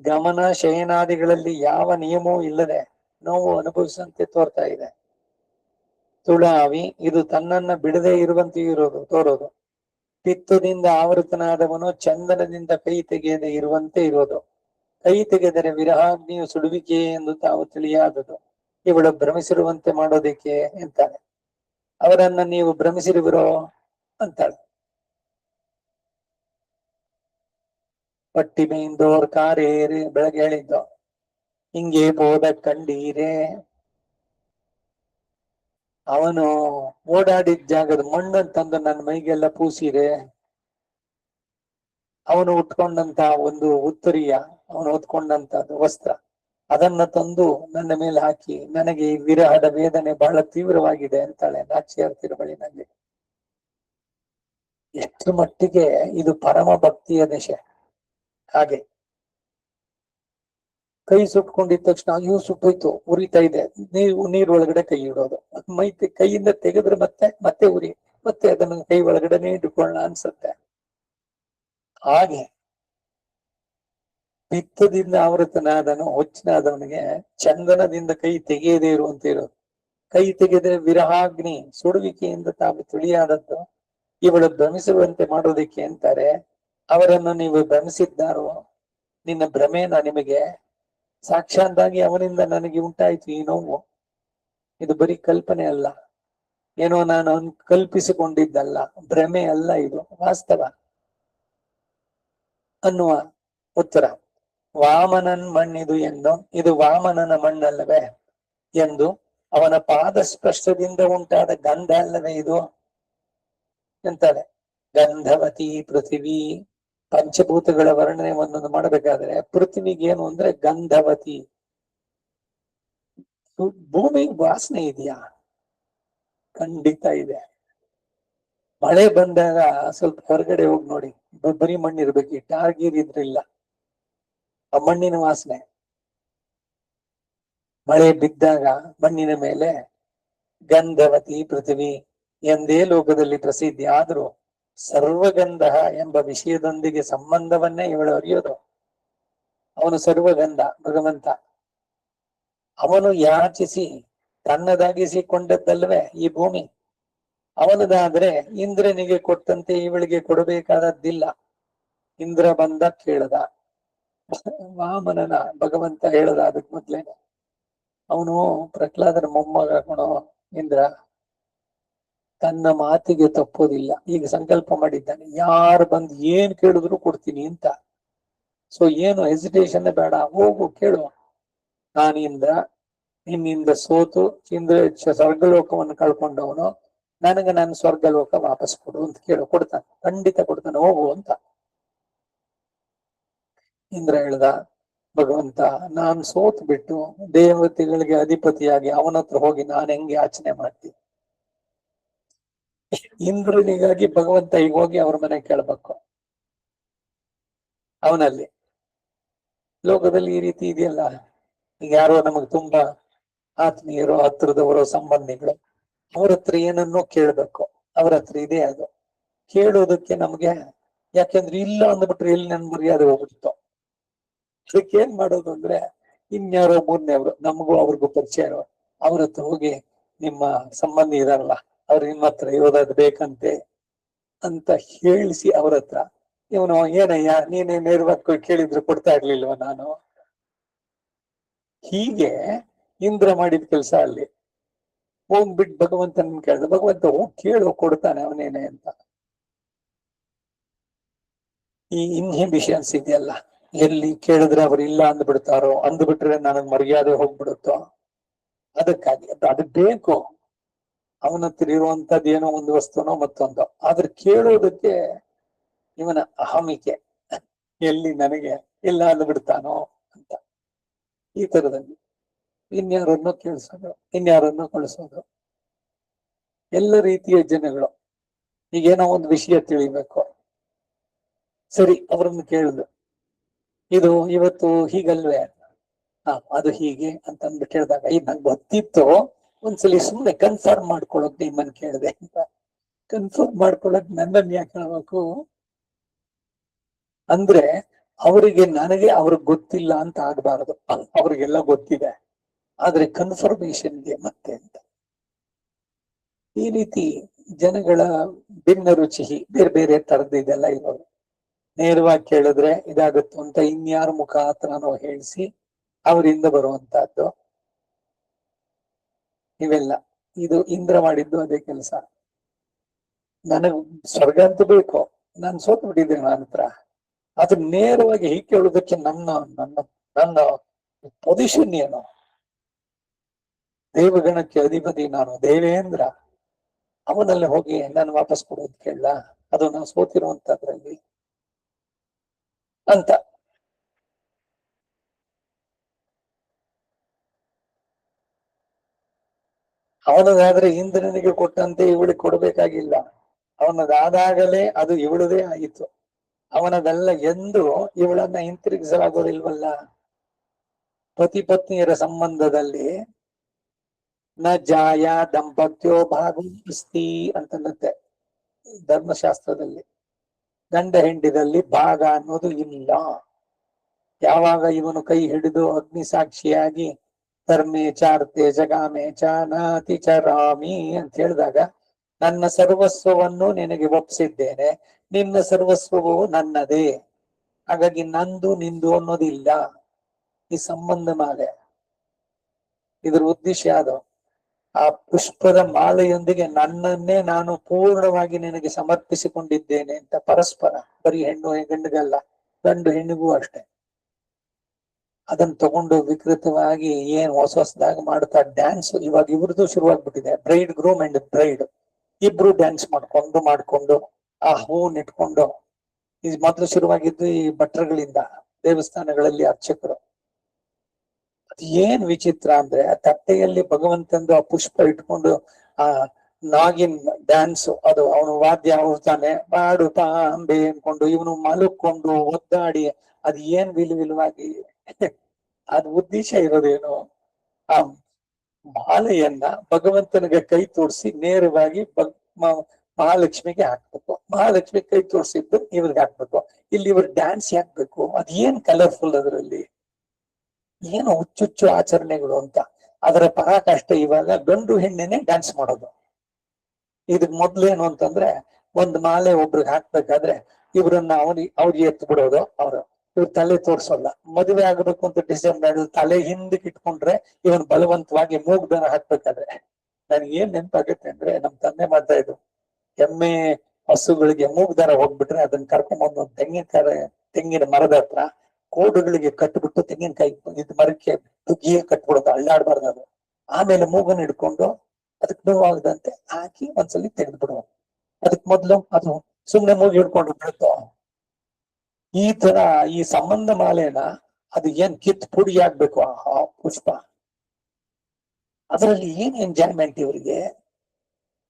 ಗಮನ ಶಯನಾದಿಗಳಲ್ಲಿ ಯಾವ ನಿಯಮವೂ ಇಲ್ಲದೆ ನೋವು ಅನುಭವಿಸಂತೆ ತೋರ್ತಾ ಇದೆ ತುಳಾವಿ ಇದು ತನ್ನನ್ನ ಬಿಡದೆ ಇರುವಂತೆ ತೋರೋದು ಪಿತ್ತದಿಂದ ಆವೃತನಾದವನು ಚಂದನದಿಂದ ಕೈ ತೆಗೆಯದೆ ಇರುವಂತೆ ಇರೋದು ಕೈ ತೆಗೆದರೆ ವಿರಹಾಗ್ನಿಯು ಸುಡುವಿಕೆ ಎಂದು ತಾವು ತಿಳಿಯಾದದು. ಇವಳು ಭ್ರಮಿಸಿರುವಂತೆ ಮಾಡೋದಕ್ಕೆ ಅಂತಾಳೆ. ಅವರನ್ನ ನೀವು ಭ್ರಮಿಸಿರುವಿರೋ ಅಂತಾಳೆ. ಪಟ್ಟಿಮೆಯಿಂದೋರ್ ಕಾರೇರಿ ಬೆಳಗ್ಗೆ ಹೇಳಿದ್ದು ಹಿಂಗೆ ಹೋದ ಕಂಡೀರೆ. ಅವನು ಓಡಾಡಿದ ಜಾಗದ ಮಣ್ಣನ್ನು ತಂದು ನನ್ನ ಮೈಗೆಲ್ಲ ಪೂಸಿರೆ. ಅವನು ಉಟ್ಕೊಂಡಂತ ಒಂದು ಉತ್ತರೀಯ, ಅವನು ಹೊತ್ಕೊಂಡಂತದ್ದು ವಸ್ತ್ರ, ಅದನ್ನ ತಂದು ನನ್ನ ಮೇಲೆ ಹಾಕಿ ನನಗೆ ಈ ವಿರಹದ ವೇದನೆ ಬಹಳ ತೀವ್ರವಾಗಿದೆ ಅಂತಾಳೆ ನಾಚಿಯಾರ್ ತಿರುಮಳಿನಲ್ಲಿ. ಎಷ್ಟು ಮಟ್ಟಿಗೆ ಇದು ಪರಮ ಭಕ್ತಿಯ ದಶೆ. ಹಾಗೆ ಕೈ ಸುಟ್ಕೊಂಡಿದ ತಕ್ಷಣ ಅಯ್ಯೋ ಸುಟ್ಟೋಯ್ತು, ಉರಿತಾ ಇದೆ, ನೀರೊಳಗಡೆ ಕೈ ಇಡೋದು. ಕೈಯಿಂದ ತೆಗೆದ್ರೆ ಮತ್ತೆ ಮತ್ತೆ ಉರಿ, ಮತ್ತೆ ಅದನ್ನ ಕೈ ಒಳಗಡೆನೆ ಇಟ್ಕೊಳ್ಳ ಅನ್ಸುತ್ತೆ. ಹಾಗೆ ಪಿತ್ತದಿಂದ ಆವೃತನಾದನು ಹುಚ್ಚನಾದವನಿಗೆ ಚಂದನದಿಂದ ಕೈ ತೆಗೆಯದೇ ಇರುವಂತ ಇರೋದು. ಕೈ ತೆಗೆದರೆ ವಿರಹಾಗ್ನಿ ಸುಡುವಿಕೆಯಿಂದ ತಾವು ತಿಳಿಯಾದದ್ದು. ಇವಳು ಭ್ರಮಿಸುವಂತೆ ಮಾಡೋದಿಕ್ಕೆ ಅಂತಾರೆ. ಅವರನ್ನು ನೀವು ಭ್ರಮಿಸಿದ್ದಾರೋ? ನಿನ್ನ ಭ್ರಮೇನ ನಿಮಗೆ ಸಾಕ್ಷಾತ್ತಾಗಿ ಅವನಿಂದ ನನಗೆ ಉಂಟಾಯ್ತು ಈ ನೋವು. ಇದು ಬರೀ ಕಲ್ಪನೆ ಅಲ್ಲ, ಏನೋ ನಾನು ಕಲ್ಪಿಸಿಕೊಂಡಿದ್ದಲ್ಲ, ಭ್ರಮೆ ಅಲ್ಲ, ಇದು ವಾಸ್ತವ ಅನ್ನುವ ಉತ್ತರ. ವಾಮನನ್ ಮಣ್ಣಿದು ಎಂದು, ಇದು ವಾಮನನ ಮಣ್ಣಲ್ಲವೇ ಎಂದು, ಅವನ ಪಾದ ಸ್ಪರ್ಶದಿಂದ ಉಂಟಾದ ಗಂಧ ಅಲ್ಲವೇ ಇದು ಅಂತಾಳೆ. ಗಂಧವತಿ ಪೃಥಿವಿ. ಪಂಚಭೂತಗಳ ವರ್ಣನೆ ಒಂದೊಂದು ಮಾಡಬೇಕಾದ್ರೆ ಪೃಥ್ವಿಗೆ ಏನು ಅಂದ್ರೆ ಗಂಧವತಿ. ಭೂಮಿ ವಾಸನೆ ಇದೆಯಾ? ಖಂಡಿತ ಇದೆ. ಮಳೆ ಬಂದಾಗ ಸ್ವಲ್ಪ ಹೊರಗಡೆ ಹೋಗಿ ನೋಡಿ, ಬರೀ ಮಣ್ಣಿರ್ಬೇಕು, ಟಾರ್ ಗೀರ್ ಇದ್ರಿಲ್ಲ, ಆ ಮಣ್ಣಿನ ವಾಸನೆ. ಮಳೆ ಬಿದ್ದಾಗ ಮಣ್ಣಿನ ಮೇಲೆ ಗಂಧವತಿ ಪೃಥ್ವಿ ಎಂದೇ ಲೋಕದಲ್ಲಿ ಪ್ರಸಿದ್ಧಿ. ಆದ್ರೂ ಸರ್ವಗಂಧ ಎಂಬ ವಿಷಯದೊಂದಿಗೆ ಸಂಬಂಧವನ್ನೇ ಇವಳು ಅರಿಯೋದು. ಅವನು ಸರ್ವಗಂಧ ಭಗವಂತ. ಅವನು ಯಾಚಿಸಿ ತನ್ನದಾಗಿಸಿಕೊಂಡದ್ದಲ್ವೇ ಈ ಭೂಮಿ. ಅವನದಾದ್ರೆ ಇಂದ್ರನಿಗೆ ಕೊಟ್ಟಂತೆ ಇವಳಿಗೆ ಕೊಡಬೇಕಾದದ್ದಿಲ್ಲ. ಇಂದ್ರ ಬಂದ ಕೇಳದ, ವಾಮನನ ಭಗವಂತ ಹೇಳದ ಅದಕ್ ಮೊದ್ಲೇನೆ. ಅವನು ಪ್ರಹ್ಲಾದನ ಮೊಮ್ಮಗ ಕಣೋ ಇಂದ್ರ, ತನ್ನ ಮಾತಿಗೆ ತಪ್ಪೋದಿಲ್ಲ. ಈಗ ಸಂಕಲ್ಪ ಮಾಡಿದ್ದಾನೆ, ಯಾರು ಬಂದು ಏನ್ ಕೇಳಿದ್ರು ಕೊಡ್ತೀನಿ ಅಂತ. ಸೊ ಏನು ಹೆಸಿಟೇಷನ್ ಬೇಡ, ಹೋಗು ಕೇಳು. ನಾನಿಂದ ನಿನ್ನಿಂದ ಸೋತು ಇಂದ್ರ ಸ್ವರ್ಗಲೋಕವನ್ನು ಕಳ್ಕೊಂಡವನು, ನನಗೆ ನಾನು ಸ್ವರ್ಗಲೋಕ ವಾಪಸ್ ಕೊಡು ಅಂತ ಕೇಳು, ಕೊಡ್ತಾನೆ, ಖಂಡಿತ ಕೊಡ್ತಾನೆ, ಹೋಗು ಅಂತ. ಇಂದ್ರ ಹೇಳ್ದ, ಭಗವಂತ ನಾನ್ ಸೋತ್ ಬಿಟ್ಟು ದೇವತೆಗಳಿಗೆ ಅಧಿಪತಿಯಾಗಿ ಅವನ ಹತ್ರ ಹೋಗಿ ನಾನು ಹೆಂಗೆ ಯಾಚನೆ ಮಾಡ್ತೀನಿ? ಇಂದ್ರನಿಗಾಗಿ ಭಗವಂತ ಈಗ ಹೋಗಿ ಅವ್ರ ಮನೆ ಕೇಳ್ಬೇಕು. ಅವನಲ್ಲಿ ಲೋಕದಲ್ಲಿ ಈ ರೀತಿ ಇದೆಯಲ್ಲ. ಈಗ ಯಾರೋ ನಮಗ್ ತುಂಬಾ ಆತ್ಮೀಯರು, ಹತ್ರದವರು, ಸಂಬಂಧಿಗಳು, ಅವ್ರ ಹತ್ರ ಏನನ್ನೋ ಕೇಳ್ಬೇಕು. ಅವ್ರ ಹತ್ರ ಇದೆ ಅದು ಕೇಳೋದಕ್ಕೆ ನಮ್ಗೆ, ಯಾಕೆಂದ್ರೆ ಇಲ್ಲ ಅಂದ್ಬಿಟ್ರೆ ಎಲ್ಲಿ ನನ್ ಮರ್ಯಾದೆ ಹೋಗ್ಬಿಡ್ತು. ಅದಕ್ಕೆ ಏನ್ ಮಾಡೋದು ಅಂದ್ರೆ, ಇನ್ಯಾರೋ ಮೂರನೇವ್ರು ನಮಗೂ ಅವ್ರಿಗೂ ಪರಿಚಯ ಇರೋ ಅವ್ರ ಹತ್ರ ಹೋಗಿ, ನಿಮ್ಮ ಸಂಬಂಧಿ ಇದಾರಲ್ಲ ಅವ್ರು ನಿಮ್ಮ ಹತ್ರ ಇರೋದಾದ್ ಬೇಕಂತೆ ಅಂತ ಹೇಳಿಸಿ ಅವ್ರ ಹತ್ರ, ಇವನು ಏನಯ್ಯ ನೀನೇ ನೇರವಾಗಿ ಕೇಳಿದ್ರು ಕೊಡ್ತಾ ಇರ್ಲಿಲ್ವ ನಾನು? ಹೀಗೆ ಇಂದ್ರ ಮಾಡಿದ ಕೆಲಸ ಅಲ್ಲಿ. ಹೋಗ್ಬಿಟ್ಟು ಭಗವಂತನ ಕೇಳಿದ, ಭಗವಂತ ಹೋಗ್ ಕೇಳು, ಕೊಡ್ತಾನೆ ಅವನೇನೆ ಅಂತ. ಈ ಇನ್ಹಿಬಿಷನ್ಸ್ ಇದೆಯಲ್ಲ, ಎಲ್ಲಿ ಕೇಳಿದ್ರೆ ಅವ್ರು ಇಲ್ಲ ಅಂದ್ಬಿಡ್ತಾರೋ, ಅಂದ್ಬಿಟ್ರೆ ನನಗ್ ಮರ್ಯಾದೆ ಹೋಗ್ಬಿಡುತ್ತೋ, ಅದಕ್ಕಾಗಿ ಅದು ಬೇಕು. ಅವನ ಹತ್ರ ಇರುವಂತದ್ದು ಏನೋ ಒಂದು ವಸ್ತುನೋ ಮತ್ತೊಂದು, ಆದ್ರೆ ಕೇಳೋದಕ್ಕೆ ಇವನ ಅಹಮಿಕೆ, ಎಲ್ಲಿ ನನಗೆ ಇಲ್ಲ ಅಂದ್ಬಿಡ್ತಾನೋ ಅಂತ. ಈ ತರದಲ್ಲಿ ಇನ್ಯಾರನ್ನೋ ಕೇಳಿಸೋದು, ಇನ್ಯಾರನ್ನೋ ಕಳಿಸೋದು, ಎಲ್ಲ ರೀತಿಯ ಜನಗಳು. ಈಗೇನೋ ಒಂದು ವಿಷಯ ತಿಳಿಬೇಕು, ಸರಿ ಅವ್ರನ್ನ ಕೇಳುದು, ಇದು ಇವತ್ತು ಹೀಗಲ್ವೇ? ಅದು ಹೀಗೆ ಅಂತ ಅಂದ್ಬಿಟ್ಟು ಕೇಳಿದಾಗ, ಇದು ನಂಗೆ ಗೊತ್ತಿತ್ತು, ಒಂದ್ಸಲಿ ಸುಮ್ಮನೆ ಕನ್ಫರ್ಮ್ ಮಾಡ್ಕೊಳಕ್ ನಿಮ್ಮನ್ ಕೇಳಿದೆ ಅಂತ. ಕನ್ಫರ್ಮ್ ಮಾಡ್ಕೊಳಕ್ ನನ್ನನ್ನು ಯಾಕೆ ಹೇಳ್ಬೇಕು ಅಂದ್ರೆ, ಅವರಿಗೆ ನನಗೆ ಅವ್ರಿಗೆ ಗೊತ್ತಿಲ್ಲ ಅಂತ ಆಗ್ಬಾರದು. ಅವ್ರಿಗೆಲ್ಲ ಗೊತ್ತಿದೆ, ಆದ್ರೆ ಕನ್ಫರ್ಮೇಶನ್ಗೆ ಮತ್ತೆ ಅಂತ. ಈ ರೀತಿ ಜನಗಳ ಭಿನ್ನ ರುಚಿ ಬೇರೆ ಬೇರೆ ತರದ್ದು ಇದೆಲ್ಲ ಇರೋದು. ನೇರವಾಗಿ ಕೇಳಿದ್ರೆ ಇದಾಗುತ್ತೆ ಅಂತ ಇನ್ಯಾರ ಮುಖಾಂತರನೋ ಹೇಳಿಸಿ ಅವರಿಂದ ಬರುವಂತಹದ್ದು ಇವೆಲ್ಲ. ಇದು ಇಂದ್ರ ಮಾಡಿದ್ದು ಅದೇ ಕೆಲಸ. ನನಗ್ ಸ್ವರ್ಗ ಅಂತ ಬೇಕು, ನಾನು ಸೋತು ಬಿಟ್ಟಿದ್ದೇನೆ ನನ್ನ ಹತ್ರ. ಅದು ನೇರವಾಗಿ ಹೀಗೆ ಕೇಳುವುದಕ್ಕೆ ನನ್ನ ನನ್ನ ನನ್ನ ಪೊಸಿಷನ್ ಏನು? ದೇವಗಣಕ್ಕೆ ಅಧಿಪತಿ ನಾನು, ದೇವೇಂದ್ರ. ಅವನಲ್ಲಿ ಹೋಗಿ ನಾನು ವಾಪಸ್ ಕೊಡೋದು ಕೇಳಲ್ಲ, ಅದು ನಾವು ಸೋತಿರುವಂತದ್ರಲ್ಲಿ ಅಂತ. ಅವನದಾದ್ರೆ ಇಂದ್ರನಿಗೆ ಕೊಟ್ಟಂತೆ ಇವಳಿಗೆ ಕೊಡ್ಬೇಕಾಗಿಲ್ಲ. ಅವನದಾದಾಗಲೇ ಅದು ಇವಳದೇ ಆಯಿತು. ಅವನದೆಲ್ಲ ಎಂದು ಇವಳನ್ನ ಹಿಂತಿರುಗಿಸಲಾಗೋದಿಲ್ವಲ್ಲ. ಪತಿ ಪತ್ನಿಯರ ಸಂಬಂಧದಲ್ಲಿ ನ ಜಾಯ ದಂಪತ್ಯೋ ಭಾಗಸ್ತಿ ಅಂತನ್ನುತ್ತೆ ಧರ್ಮಶಾಸ್ತ್ರದಲ್ಲಿ. ಗಂಡ ಹೆಂಡಿದಲ್ಲಿ ಭಾಗ ಅನ್ನೋದು ಇಲ್ಲ. ಯಾವಾಗ ಇವನು ಕೈ ಹಿಡಿದು ಅಗ್ನಿ ಸಾಕ್ಷಿಯಾಗಿ ಧರ್ಮೇ ಚಾರ್ತೆ ಜಗಾಮೆ ಚಾನಾತಿ ಚರಾಮಿ ಅಂತ ಹೇಳಿದಾಗ, ನನ್ನ ಸರ್ವಸ್ವವನ್ನು ನಿನಗೆ ಒಪ್ಪಿಸಿದ್ದೇನೆ, ನಿನ್ನ ಸರ್ವಸ್ವವು ನನ್ನದೇ, ಹಾಗಾಗಿ ನಂದು ನಿಂದು ಅನ್ನೋದಿಲ್ಲ. ಈ ಸಂಬಂಧ ಮಾಲೆ, ಇದ್ರ ಉದ್ದೇಶ ಅದು. ಆ ಪುಷ್ಪದ ಮಾಲೆಯೊಂದಿಗೆ ನನ್ನನ್ನೇ ನಾನು ಪೂರ್ಣವಾಗಿ ನಿನಗೆ ಸಮರ್ಪಿಸಿಕೊಂಡಿದ್ದೇನೆ ಅಂತ ಪರಸ್ಪರ. ಬರೀ ಹೆಣ್ಣು ಗಂಡಿಗಲ್ಲ, ಗಂಡು ಹೆಣ್ಣಿಗೂ ಅಷ್ಟೆ. ಅದನ್ನ ತಗೊಂಡು ವಿಕೃತವಾಗಿ ಏನ್ ಹೊಸದಾಗಿ ಮಾಡ್ತಾ ಡ್ಯಾನ್ಸ್. ಇವಾಗ ಇವ್ರದ್ದು ಶುರುವಾಗ್ಬಿಟ್ಟಿದೆ, ಬ್ರೈಡ್ ಗ್ರೂಮ್ ಅಂಡ್ ಬ್ರೈಡ್ ಇಬ್ರು ಡ್ಯಾನ್ಸ್ ಮಾಡ್ಕೊಂಡು ಆ ಹೂನ್ ಇಟ್ಕೊಂಡು. ಇದು ಮೊದಲು ಶುರುವಾಗಿದ್ದು ಈ ಭಟ್ರಗಳಿಂದ, ದೇವಸ್ಥಾನಗಳಲ್ಲಿ ಅರ್ಚಕರು. ಅದು ಏನ್ ವಿಚಿತ್ರ ಅಂದ್ರೆ, ತಟ್ಟೆಯಲ್ಲಿ ಭಗವಂತಂದು ಆ ಪುಷ್ಪ ಇಟ್ಕೊಂಡು ಆ ನಾಗಿನ್ ಡ್ಯಾನ್ಸ್, ಅದು ಅವನು ವಾದ್ಯ ಹೊಡ್ತಾನೆ, ಬಾಡು ಅಂಬೆ ಅನ್ಕೊಂಡು ಇವನು ಮಲಕ್ಕೊಂಡು ಒದ್ದಾಡಿ, ಅದ್ ಏನ್ ವಿಲುವಾಗಿ ಅದ್ ಉದ್ದೇಶ ಇರೋದೇನು? ಆ ಮಾಲೆಯನ್ನ ಭಗವಂತನಿಗೆ ಕೈ ತೋರಿಸಿ ನೇರವಾಗಿ ಮಹಾಲಕ್ಷ್ಮಿಗೆ ಹಾಕ್ಬೇಕು. ಮಹಾಲಕ್ಷ್ಮಿ ಕೈ ತೋರಿಸಿದ್ದು ಇವ್ರಿಗೆ ಹಾಕ್ಬೇಕು. ಇಲ್ಲಿ ಇವ್ರ ಡ್ಯಾನ್ಸ್ ಹಾಕ್ಬೇಕು. ಅದ್ ಏನ್ ಕಲರ್ಫುಲ್ ಅದರಲ್ಲಿ, ಏನು ಹುಚ್ಚುಚ್ಚು ಆಚರಣೆಗಳು ಅಂತ. ಅದರ ಪರಾಕಾಷ್ಠ ಇವಾಗ ಗಂಡು ಹೆಣ್ಣೆನೆ ಡ್ಯಾನ್ಸ್ ಮಾಡೋದು. ಇದಕ್ ಮೊದ್ಲೇನು ಅಂತಂದ್ರೆ, ಒಂದ್ ಮಾಲೆ ಒಬ್ರಿಗೆ ಹಾಕ್ಬೇಕಾದ್ರೆ ಇವ್ರನ್ನ ಅವ್ರಿಗೆ ಎತ್ತು ಬಿಡೋದು. ಇವ್ರ ತಲೆ ತೋರ್ಸಲ್ಲ. ಮದುವೆ ಆಗ್ಬೇಕು ಅಂತ ಡಿಸೈಡ್ ಮಾಡಿದ್ರು, ತಲೆ ಹಿಂದಕ್ಕೆ ಇಟ್ಕೊಂಡ್ರೆ ಇವನ್ ಬಲವಂತವಾಗಿ ಮೂಗ್ದಾರ ಹಾಕ್ಬೇಕಾದ್ರೆ. ನನ್ಗೆ ಏನ್ ನೆನಪಾಗುತ್ತೆ ಅಂದ್ರೆ, ನಮ್ ತಂದೆ ಮಾಡ್ತಾ ಇದ್ರು, ಎಮ್ಮೆ ಹಸುಗಳಿಗೆ ಮೂಗ್ದಾರ ಹೋಗ್ಬಿಟ್ರೆ ಅದನ್ನ ಕರ್ಕೊಂಡ್ಬಂದು ಒಂದು ತೆಂಗಿನ ಮರದ ಹತ್ರ ಕೋಡುಗಳಿಗೆ ಕಟ್ಬಿಟ್ಟು ತೆಂಗಿನಕಾಯಿ ಇದು ಮರಕ್ಕೆ ತುಗಿಯೇ ಕಟ್ಬಿಡೋದು, ಅಳ್ಳಾಡ್ಬಾರ್ದು ಅದು. ಆಮೇಲೆ ಮೂಗನ್ನು ಹಿಡ್ಕೊಂಡು ಅದಕ್ಕೆ ನೋವಾಗದಂತೆ ಹಾಕಿ ಒಂದ್ಸಲಿ ತೆಗೆದ್ಬಿಡುವ. ಅದಕ್ ಮೊದ್ಲು ಅದು ಸುಮ್ನೆ ಮೂಗಿ ಹಿಡ್ಕೊಂಡು ಬಿಡುತ್ತೋ. ಈ ತರ ಈ ಸಂಬಂಧ ಮಾಲೆನ ಅದು ಏನ್ ಕಿತ್ ಪುಡಿ ಆಗ್ಬೇಕು ಆ ಪುಷ್ಪ. ಅದರಲ್ಲಿ ಏನ್ ಎಂಜಾಯ್ಮೆಂಟ್ ಇವರಿಗೆ,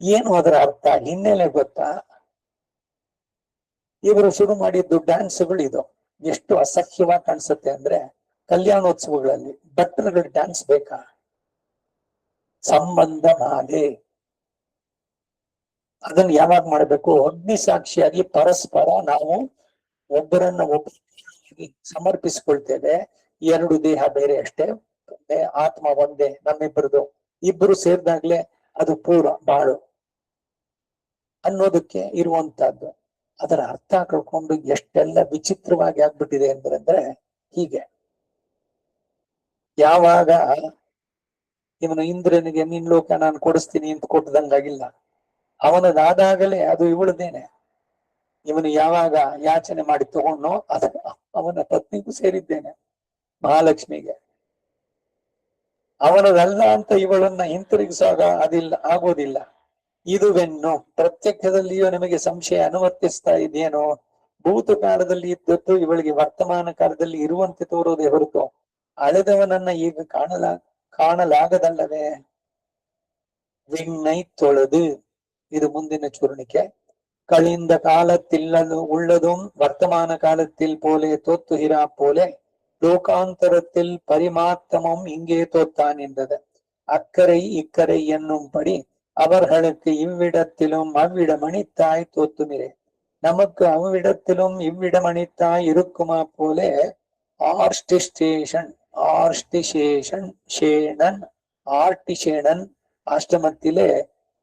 ಏನು ಅದರ ಅರ್ಥ ಹಿನ್ನೆಲೆ ಗೊತ್ತಾ? ಇವರು ಶುರು ಮಾಡಿದ್ದು ಡ್ಯಾನ್ಸ್ಗಳು ಇದು ಎಷ್ಟು ಅಸಹ್ಯವಾಗಿ ಕಾಣಿಸುತ್ತೆ ಅಂದ್ರೆ, ಕಲ್ಯಾಣೋತ್ಸವಗಳಲ್ಲಿ ಭಕ್ತರುಗಳು ಡ್ಯಾನ್ಸ್ ಬೇಕಾ? ಸಂಬಂಧ ಮಾಲೆ ಅದನ್ನ ಯಾವಾಗ ಮಾಡಬೇಕು? ಅಗ್ನಿ ಸಾಕ್ಷಿಯಾಗಿ ಪರಸ್ಪರ ನಾವು ಒಬ್ಬರನ್ನ ಒಬ್ಬ ಸಮರ್ಪಿಸ್ಕೊಳ್ತೇವೆ. ಎರಡು ದೇಹ ಬೇರೆ ಅಷ್ಟೇ, ಆತ್ಮ ಒಂದೇ ನಮ್ಮಿಬ್ಬರದು. ಇಬ್ಬರು ಸೇರಿದಾಗ್ಲೇ ಅದು ಪೂರ ಬಾಳು ಅನ್ನೋದಕ್ಕೆ ಇರುವಂತಹದ್ದು. ಅದರ ಅರ್ಥ ಕಳ್ಕೊಂಡು ಎಷ್ಟೆಲ್ಲ ವಿಚಿತ್ರವಾಗಿ ಆಗ್ಬಿಟ್ಟಿದೆ ಅಂದ್ರೆ ಹೀಗೆ. ಯಾವಾಗ ಇವನು ಇಂದ್ರನಿಗೆ ನಿನ್ ಲೋಕ ನಾನು ಕೊಡಿಸ್ತೀನಿ ಅಂತ ಕೊಟ್ಟದಂಗಾಗಿಲ್ಲ. ಅವನದಾದಾಗಲೇ ಅದು ಇವಳದೇನೆ. ಇವನು ಯಾವಾಗ ಯಾಚನೆ ಮಾಡಿ ತಗೊಂಡು ಅದ ಅವನ ಪತ್ನಿಗೂ ಸೇರಿದ್ದೇನೆ, ಮಹಾಲಕ್ಷ್ಮಿಗೆ. ಅವನದಲ್ಲ ಅಂತ ಇವಳನ್ನ ಹಿಂತಿರುಗಿಸಾಗ ಅದಿಲ್ಲ, ಆಗೋದಿಲ್ಲ. ಇದುವೆನ್ನು ಪ್ರತ್ಯಕ್ಷದಲ್ಲಿಯೂ ನಿಮಗೆ ಸಂಶಯ ಅನುವರ್ತಿಸ್ತಾ ಇದೆಯೇನೋ? ಭೂತಕಾಲದಲ್ಲಿ ಇದ್ದದ್ದು ಇವಳಿಗೆ ವರ್ತಮಾನ ಕಾಲದಲ್ಲಿ ಇರುವಂತೆ ತೋರೋದೇ ಹೊರತು ಅಳೆದವನನ್ನ ಈಗ ಕಾಣಲಾಗದಲ್ಲವೇ? ವಿಣ್ಣೈ ತೊಳೆದು, ಇದು ಮುಂದಿನ ಚೂರ್ಣಿಕೆ. கழிந்த காலத்தில் உள்ளதும் வர்த்தமான காலத்தில் போலே தோத்துகிறா போலே லோகாந்தரத்தில் பரிமாத்தமும் இங்கே தோத்தான் என்றது. அக்கறை இக்கரை என்னும்படி அவர்களுக்கு இவ்விடத்திலும் அவ்விடமணித்தாய் தோத்துமிரே. நமக்கு அவ்விடத்திலும் இவ்விடமணித்தாய் இருக்குமா போலே ஆர்டிஷேணன் ஆஷ்டமத்திலே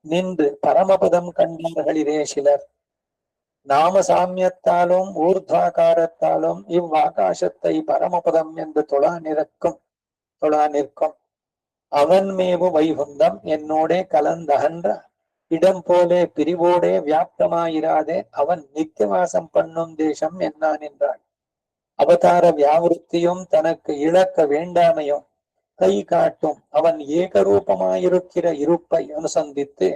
நின்று பரமபதம் கண்டார்களிரே சிலர். நாம சாமியத்தாலும் ஊர்துவாகாரத்தாலும் இவ்வாகாசத்தை பரமபதம் என்று தொழா நிற்கும் அவன் மேவு வைகுந்தம் என்னோடே கலந்தகன்ற இடம் போலே பிரிவோடே வியாப்தமாயிராதே அவன் நித்தியவாசம் பண்ணும் தேசம் என்னான் என்றாள். அவதார வியாவிருத்தியும் தனக்கு இழக்க வேண்டாமையும் கை காட்டும் அவன் ஏகரூபமாயிருக்கிற இருப்பை அனுசந்தித்து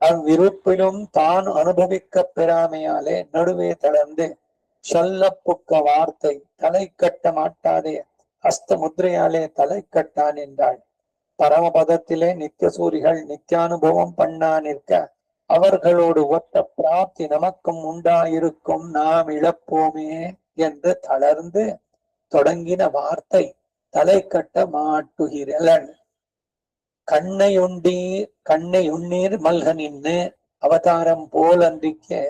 அவ்விருப்பிலும் தான் அனுபவிக்க பெறாமையாலே நடுவே தளர்ந்து சொல்லப்புக்க வார்த்தை தலை கட்ட மாட்டாதே ஹஸ்த முத்திரையாலே தலை கட்டான் என்றாள். பரமபதத்திலே நித்திய சூரிகள் நித்தியானுபவம் பண்ணா நிற்க அவர்களோடு ஒத்த பிராப்தி நமக்கும் உண்டாயிருக்கும் நாம் இழப்போமே என்று தளர்ந்து தொடங்கின வார்த்தை தலை கட்ட மாட்டுகிறன். கண்ணையுண்ணீர் மல்க நின்று அவதாரம் போல் அன்றிக்க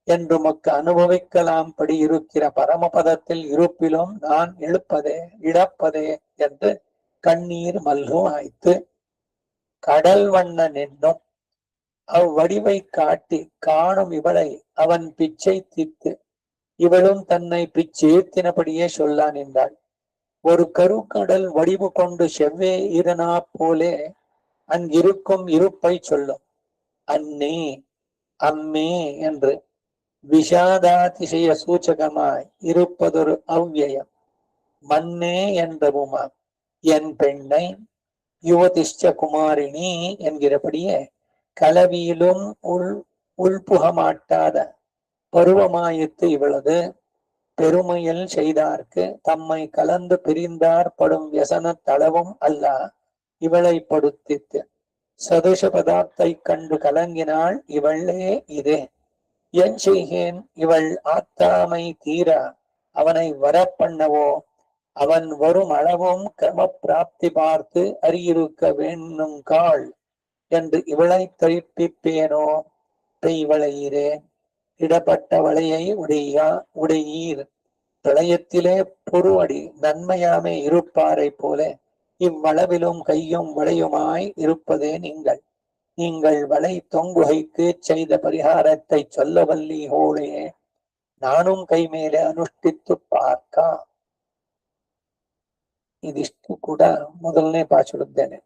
என்று மக்கு அனுபவிக்கலாம் படி இருக்கிற பரமபதத்தில் இருப்பிலும் நான் இழப்பதே என்று கண்ணீர் மல்கும் ஆய்த்து கடல் வண்ணன் என்னும் அவ்வடிவை காட்டி காணும் இவளை அவன் பிச்சை தீர்த்து இவளும் தன்னை பிச்சேத்தினபடியே சொல்லான் என்றாள். ஒரு கருக்கடல் வடிவு கொண்டு செவ்வே இருனா போலே அங்கிருக்கும் இருப்பை சொல்லும். அன்னே அம்மே என்று விஷாதாதிசய சூச்சகமாய் இருப்பதொரு அவ்வியம் மன்னே என்றவுமா என் பெண்ணை யுவதிஷ்ட குமாரிணி என்கிறபடியே கலவியிலும் உள்புக மாட்டாத பருவமாயித்து இவளது பெருமையில் செய்தார்க்கு தம்மை கலந்து பிரிந்தார் படும் வியசன தளவும் அல்ல இவளை படுத்தித்து சதுஷ பதார்த்தை கண்டு கலங்கினாள் இவளே இதே என் செய்கேன் இவள் ஆத்தாமை தீர அவனை வரப்பண்ணவோ அவன் வரும் அளவும் கிரம பிராப்தி பார்த்து அறியிருக்க வேண்டுங்காள் என்று இவளை தரிப்பிப்பேனோ இவளையீரே இடப்பட்ட வளையை உடையீர் பிரளயத்திலே பொருவடி நன்மையாமே இருப்பாரை போல இவ்வளவிலும் கையும் வளையுமாய் இருப்பதே நீங்கள் வளை தொங்குகைக்கு செய்த பரிகாரத்தை சொல்லவல்லி ஹோளே நானும் ಕೈ ಮೇಲೆ ಅನುಷ್ಠಿತ್ತು ಪಾರ್ಕ. ಇದಿಷ್ಟು ಕೂಡ ಮೊದಲನೇ ಪಾಠದದ್ದೇನೆ.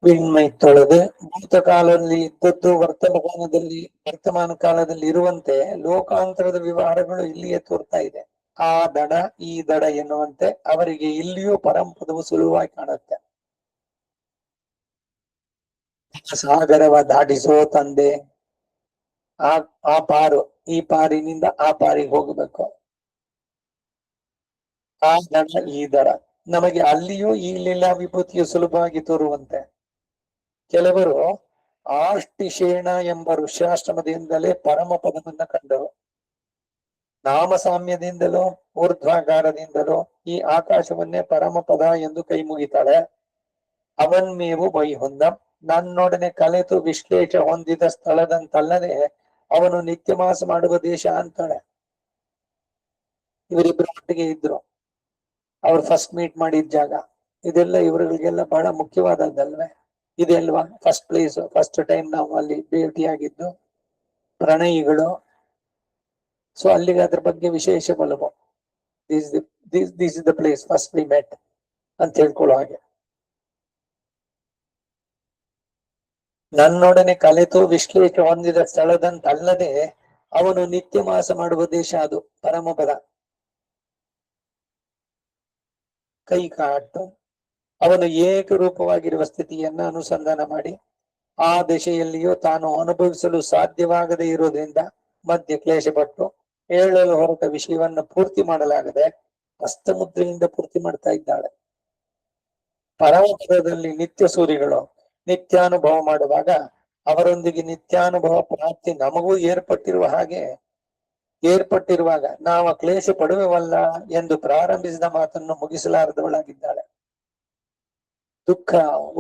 ವಿಣ್ಮೈ ತೊಳೆದು ಭೂತ ಕಾಲದಲ್ಲಿ ಇದ್ದದ್ದು ವರ್ತಮಾನ ಕಾಲದಲ್ಲಿ ಇರುವಂತೆ ಲೋಕಾಂತರದ ವ್ಯವಹಾರಗಳು ಇಲ್ಲಿಯೇ ತೋರ್ತಾ ಇದೆ. ಆ ದಡ ಈ ದಡ ಎನ್ನುವಂತೆ ಅವರಿಗೆ ಇಲ್ಲಿಯೂ ಪರಂಪದವು ಸುಲಭವಾಗಿ ಕಾಣುತ್ತೆ. ಸಾಗರವ ದಾಟಿಸೋ ತಂದೆ, ಆ ಪಾರು ಈ ಪಾರಿನಿಂದ ಆ ಪಾರಿಗೆ ಹೋಗಬೇಕು. ಆ ದಡ ಈ ದಡ ನಮಗೆ ಅಲ್ಲಿಯೂ ಈ ಲೀಲಾ ವಿಭೂತಿಯು ಸುಲಭವಾಗಿ ತೋರುವಂತೆ. ಕೆಲವರು ಆಷ್ಟಿಶೇಣ ಎಂಬ ಋಷ್ಯಾಶ್ರಮದಿಂದಲೇ ಪರಮ ಪದವನ್ನ ಕಂಡರು. ನಾಮಸಾಮ್ಯದಿಂದಲೂ ಊರ್ಧ್ವಾಗಾರದಿಂದಲೂ ಈ ಆಕಾಶವನ್ನೇ ಪರಮ ಪದ ಎಂದು ಕೈ ಮುಗಿತಾಳೆ. ಅವನ್ಮೇವು ವೈಹುಂದಂ ನನ್ನೊಡನೆ ಕಲೆತು ವಿಶ್ಲೇಷ ಹೊಂದಿದ ಸ್ಥಳದಂತಲ್ಲದೆ ಅವನು ನಿತ್ಯಮಾಸ ಮಾಡುವ ದೇಶ ಅಂತಾಳೆ. ಇವರಿಬ್ಬರು ಒಟ್ಟಿಗೆ ಇದ್ರು, ಅವ್ರು ಫಸ್ಟ್ ಮೀಟ್ ಮಾಡಿದ ಜಾಗ ಇದೆಲ್ಲ ಇವರುಗಳಿಗೆಲ್ಲ ಬಹಳ ಮುಖ್ಯವಾದದ್ದಲ್ವೇ? ಇದೆ ಅಲ್ವಾ ಫಸ್ಟ್ ಪ್ಲೇಸ್, ಫಸ್ಟ್ ಟೈಮ್ ನಾವು ಅಲ್ಲಿ ಭೇಟಿಯಾಗಿದ್ದು ಪ್ರಣಯಿಗಳು. ಸೊ ಅಲ್ಲಿಗೆ ಅದ್ರ ಬಗ್ಗೆ ವಿಶೇಷ ಬಲವು this is the place first we met ಅಂತ ಹೇಳ್ಕೊಳ್ಳೋ ಹಾಗೆ. ನನ್ನೊಡನೆ ಕಲೆತು ವಿಶ್ಲೇಷ ಹೊಂದಿದ ಸ್ಥಳದಂತಲ್ಲದೆ ಅವನು ನಿತ್ಯ ಮಾಸ ಮಾಡುವ ದೇಶ ಅದು ಪರಮಪದ. ಕೈ ಕಾಟ್ಟು ಅವನು ಏಕರೂಪವಾಗಿರುವ ಸ್ಥಿತಿಯನ್ನ ಅನುಸಂಧಾನ ಮಾಡಿ ಆ ದಶೆಯಲ್ಲಿಯೂ ತಾನು ಅನುಭವಿಸಲು ಸಾಧ್ಯವಾಗದೇ ಇರುವುದರಿಂದ ಮಧ್ಯ ಕ್ಲೇಶಪಟ್ಟು ಹೇಳಲು ಹೊರಟ ವಿಷಯವನ್ನ ಪೂರ್ತಿ ಮಾಡಲಾಗದೆ ಹಸ್ತಮುದ್ರೆಯಿಂದ ಪೂರ್ತಿ ಮಾಡ್ತಾ ಇದ್ದಾಳೆ. ಪರಮಪದದಲ್ಲಿ ನಿತ್ಯ ಸೂರಿಗಳು ನಿತ್ಯಾನುಭವ ಮಾಡುವಾಗ ಅವರೊಂದಿಗೆ ನಿತ್ಯಾನುಭವ ಪ್ರಾಪ್ತಿ ನಮಗೂ ಏರ್ಪಟ್ಟಿರುವಾಗ ನಾವು ಕ್ಲೇಶ ಪಡುವವಲ್ಲ ಎಂದು ಪ್ರಾರಂಭಿಸಿದ ಮಾತನ್ನು ಮುಗಿಸಲಾರದವಳಾಗಿದ್ದಾಳೆ. ದುಃಖ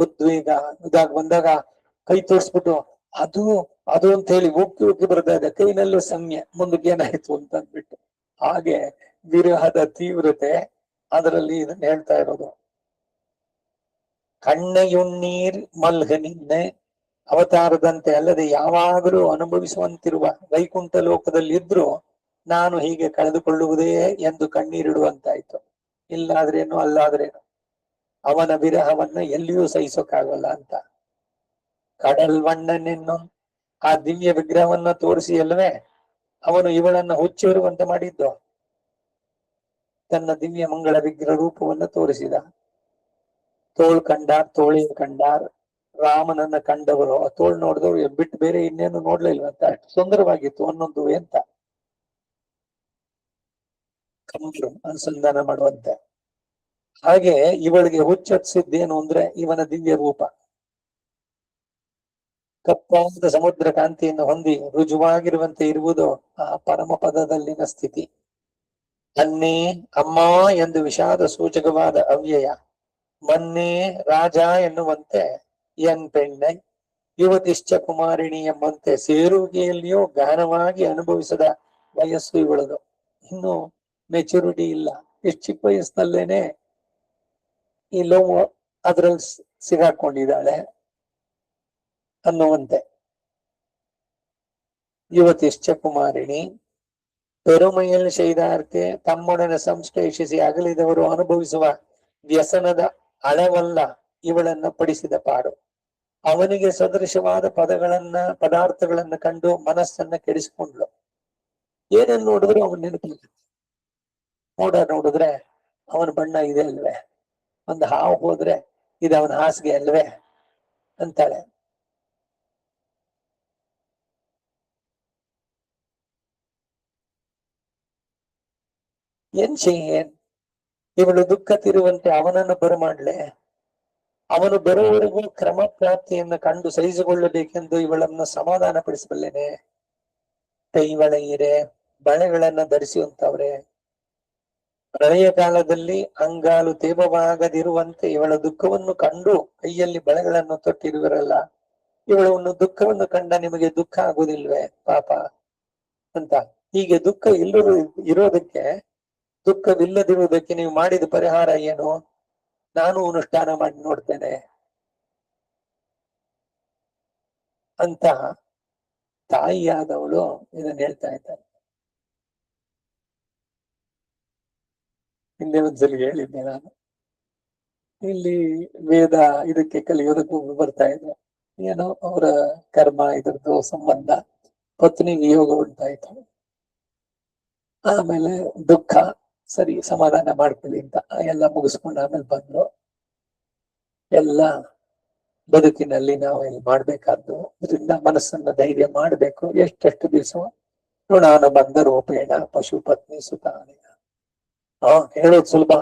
ಉದ್ವೇಗ ಇದಾಗ ಬಂದಾಗ ಕೈ ತೋರಿಸ್ಬಿಟ್ಟು ಅದು ಅಂತ ಹೇಳಿ ಉಕ್ಕಿ ಬರ್ತಾ ಇದೆ, ಕೈನಲ್ಲೂ ಸಂಜ್ಞೆ ಮುಂದಕ್ಕೆ ಏನಾಯ್ತು ಅಂತ ಅಂದ್ಬಿಟ್ಟು. ಹಾಗೆ ವಿರಹದ ತೀವ್ರತೆ ಅದರಲ್ಲಿ ಇದನ್ನ ಹೇಳ್ತಾ ಇರೋದು. ಕಣ್ಣೆಯುಣ್ಣೀರ್ ಮಲ್ಗ ನಿನ್ನೆ ಅವತಾರದಂತೆ ಅಲ್ಲದೆ ಯಾವಾಗಲೂ ಅನುಭವಿಸುವಂತಿರುವ ವೈಕುಂಠ ಲೋಕದಲ್ಲಿ ಇದ್ರು ನಾನು ಹೀಗೆ ಕಳೆದುಕೊಳ್ಳುವುದೇ ಎಂದು ಕಣ್ಣೀರಿಡುವಂತಾಯ್ತು. ಇಲ್ಲಾದ್ರೇನು ಅಲ್ಲಾದ್ರೇನು ಅವನ ವಿರಹವನ್ನ ಎಲ್ಲಿಯೂ ಸಹಿಸೋಕ್ಕಾಗಲ್ಲ ಅಂತ ಕಡಲ್ವಣ್ಣನೆನ್ನು ಆ ದಿವ್ಯ ವಿಗ್ರಹವನ್ನ ತೋರಿಸಿ ಅಲ್ವೇ ಅವನು ಇವಳನ್ನ ಹುಚ್ಚಿರುವಂತೆ ಮಾಡಿದ್ದು. ತನ್ನ ದಿವ್ಯ ಮಂಗಳ ವಿಗ್ರಹ ರೂಪವನ್ನು ತೋರಿಸಿದ. ತೋಳ್ ಕಂಡಾರ್, ತೋಳಿನ ಕಂಡಾರ್, ರಾಮನನ್ನ ಕಂಡವರು ತೋಳ್ ನೋಡಿದವರು ಬಿಟ್ಟು ಬೇರೆ ಇನ್ನೇನು ನೋಡ್ಲಿಲ್ವಂತ, ಅಷ್ಟು ಸುಂದರವಾಗಿತ್ತು ಒಂದೊಂದು ಅಂತ ಕಂಡ್ರು ಅನುಸಂಧಾನ ಮಾಡುವಂತೆ. ಹಾಗೆ ಇವಳಿಗೆ ಹುಚ್ಚೊತ್ಸಿದ್ದೇನು ಅಂದ್ರೆ ಇವನ ದಿವ್ಯ ರೂಪ. ಕಪ್ಪಾದ ಸಮುದ್ರ ಕಾಂತಿಯನ್ನು ಹೊಂದಿ ರುಜುವಾಗಿರುವಂತೆ ಇರುವುದು ಆ ಪರಮ ಪದದಲ್ಲಿನ ಸ್ಥಿತಿ. ಅನ್ನೇ ಅಮ್ಮ ಎಂದು ವಿಷಾದ ಸೂಚಕವಾದ ಅವ್ಯಯ, ಮನ್ನೇ ರಾಜ ಎನ್ನುವಂತೆ ಎನ್ ಪೆಣ್ಣೆ, ಯುವತಿಶ್ಚ ಕುಮಾರಿಣಿ ಎಂಬಂತೆ ಸೇರುವಿಕೆಯಲ್ಲಿಯೂ ಗಾಢವಾಗಿ ಅನುಭವಿಸದ ವಯಸ್ಸು ಇವಳದು. ಇನ್ನು ಮೆಚುರಿಟಿ ಇಲ್ಲ, ಎಷ್ಟು ಚಿಕ್ಕ ವಯಸ್ಸಿನಲ್ಲೇನೆ ಈ ಲವ್ ಅದ್ರಲ್ಲಿ ಸಿಗಾಕೊಂಡಿದ್ದಾಳೆ ಅನ್ನುವಂತೆ. ಯುವತಿಶ್ಚ ಕುಮಾರಿಣಿ ಪೆರುಮೆಯಲ್ಲಿ ಶೈದಾರ್ತೆ ತಮ್ಮೊಡನೆ ಸಂಶ್ಲೇಷಿಸಿ ಅಗಲಿದವರು ಅನುಭವಿಸುವ ವ್ಯಸನದ ಅಳವಲ್ಲ ಇವಳನ್ನ ಪಡಿಸಿದ ಪಾಡು. ಅವನಿಗೆ ಸದೃಶವಾದ ಪದಾರ್ಥಗಳನ್ನ ಕಂಡು ಮನಸ್ಸನ್ನ ಕೆಡಿಸಿಕೊಂಡ್ಲು. ಏನೇನ್ ನೋಡಿದ್ರು ಅವನ್ ನೆನಪಿಲ್ಲ. ನೋಡಿದ್ರೆ ಅವನ ಬಣ್ಣ ಇದೆ ಅಲ್ವೇ, ಒಂದು ಹಾವು ಹೋದ್ರೆ ಇದು ಅವನ ಹಾಸಿಗೆ ಅಲ್ವೇ ಅಂತಾಳೆ. ಏನ್ ಇವಳು ದುಃಖ ತಿರುವಂತೆ ಅವನನ್ನು ಬರಮಾಡ್ಲೆ, ಅವನು ಬರುವವರೆಗೂ ಕ್ರಮ ಪ್ರಾಪ್ತಿಯನ್ನು ಕಂಡು ಸಹಿಸಿಕೊಳ್ಳಬೇಕೆಂದು ಇವಳನ್ನು ಸಮಾಧಾನ ಪಡಿಸಬಲ್ಲೇನೆ. ಕೈವಳೆಯಿರೆ ಬಳೆಗಳನ್ನ ಧರಿಸುವಂತವ್ರೆ, ಪ್ರಳಯ ಕಾಲದಲ್ಲಿ ಅಂಗಾಲು ತೇಪವಾಗದಿರುವಂತೆ ಇವಳ ದುಃಖವನ್ನು ಕಂಡು ಕೈಯಲ್ಲಿ ಬಳೆಗಳನ್ನು ತೊಟ್ಟಿರುವರಲ್ಲ, ಇವಳನ್ನು ದುಃಖವನ್ನು ಕಂಡ ನಿಮಗೆ ದುಃಖ ಆಗುವುದಿಲ್ವೇ ಪಾಪ ಅಂತ. ಹೀಗೆ ದುಃಖ ಇರೋದಕ್ಕೆ, ದುಃಖವಿಲ್ಲದಿರುವುದಕ್ಕೆ ನೀವು ಮಾಡಿದ ಪರಿಹಾರ ಏನು? ನಾನು ಅನುಷ್ಠಾನ ಮಾಡಿ ನೋಡ್ತೇನೆ ಅಂತ ತಾಯಿಯಾದವಳು ಇದನ್ನ ಹೇಳ್ತಾ ಇದ್ದಾರೆ. ಹಿಂದೆ ಒಂದ್ಸಲಿ ಹೇಳಿದ್ದೆ ನಾನು, ಇಲ್ಲಿ ವೇದ ಇದಕ್ಕೆ ಕಲಿಯೋದಕ್ಕೂ ಬರ್ತಾ ಇದೆ. ಏನೋ ಅವರ ಕರ್ಮ ಇದ್ರದ್ದು ಸಂಬಂಧ, ಪತ್ನಿಗೆ ಯೋಗ ಉಂಟಾಯ್ತು. ಆಮೇಲೆ ದುಃಖ, ಸರಿ ಸಮಾಧಾನ ಮಾಡ್ಕೊಳ್ಳಿ ಅಂತ ಎಲ್ಲ ಮುಗಿಸ್ಕೊಂಡು ಆಮೇಲೆ ಬಂದ್ರು. ಎಲ್ಲ ಬದುಕಿನಲ್ಲಿ ನಾವು ಇಲ್ಲಿ ಮಾಡ್ಬೇಕಾದ್ದು, ಇದರಿಂದ ಮನಸ್ಸನ್ನ ಧೈರ್ಯ ಮಾಡ್ಬೇಕು. ಎಷ್ಟೆಷ್ಟು ದಿವಸ ಋಣಾನು ಬಂದ ರೂಪೇಣ ಪಶು ಪತ್ನಿ ಸುತಾನಿನ ಹೇಳೋದು ಸುಲಭ,